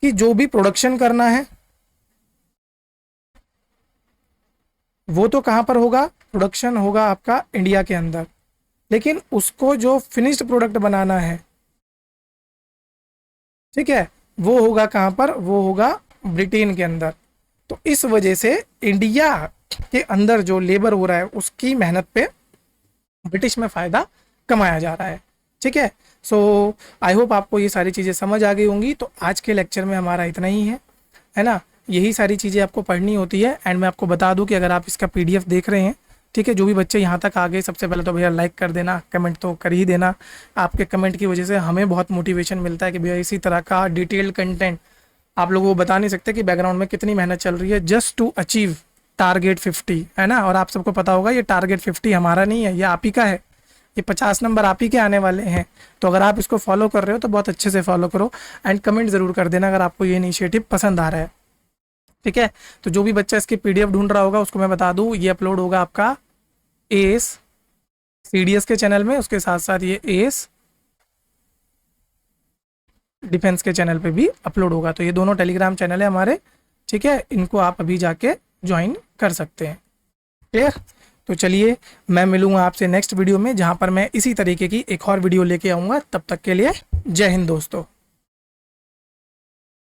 कि जो भी प्रोडक्शन करना है वो तो कहाँ पर होगा, प्रोडक्शन होगा आपका इंडिया के अंदर, लेकिन उसको जो फिनिश्ड प्रोडक्ट बनाना है, ठीक है, वो होगा कहाँ पर, वो होगा ब्रिटेन के अंदर। तो इस वजह से इंडिया के अंदर जो लेबर हो रहा है उसकी मेहनत पे ब्रिटिश में फ़ायदा कमाया जा रहा है, ठीक है। सो आई होप आपको ये सारी चीज़ें समझ आ गई होंगी। तो आज के लेक्चर में हमारा इतना ही है ना, यही सारी चीज़ें आपको पढ़नी होती है। एंड मैं आपको बता दूं कि अगर आप इसका PDF देख रहे हैं, ठीक है, जो भी बच्चे यहाँ तक आ गए, सबसे पहले तो भैया लाइक कर देना, कमेंट तो कर ही देना। आपके कमेंट की वजह से हमें बहुत मोटिवेशन मिलता है कि भैया इसी तरह का डिटेल्ड कंटेंट, आप लोगों को बता नहीं सकते कि बैकग्राउंड में कितनी मेहनत चल रही है जस्ट टू अचीव टारगेट 50, है ना। और आप सबको पता होगा ये टारगेट 50 हमारा नहीं है, ये आप ही का है, ये 50 नंबर आप ही के आने वाले हैं। तो अगर आप इसको फॉलो कर रहे हो तो बहुत अच्छे से फॉलो करो, एंड कमेंट ज़रूर कर देना अगर आपको ये इनिशिएटिव पसंद आ रहा है, ठीक है। तो जो भी बच्चा इसकी PDF ढूंढ रहा होगा उसको मैं बता दूं, ये अपलोड होगा आपका AS CDS के चैनल में, उसके साथ साथ ये AS डिफेंस के चैनल पे भी अपलोड होगा। तो ये दोनों टेलीग्राम चैनल है हमारे, ठीक है, इनको आप अभी जाके ज्वाइन कर सकते हैं, क्लियर। तो चलिए मैं मिलूंगा आपसे नेक्स्ट वीडियो में, जहां पर मैं इसी तरीके की एक और वीडियो लेके आऊँगा। तब तक के लिए जय हिंद दोस्तों।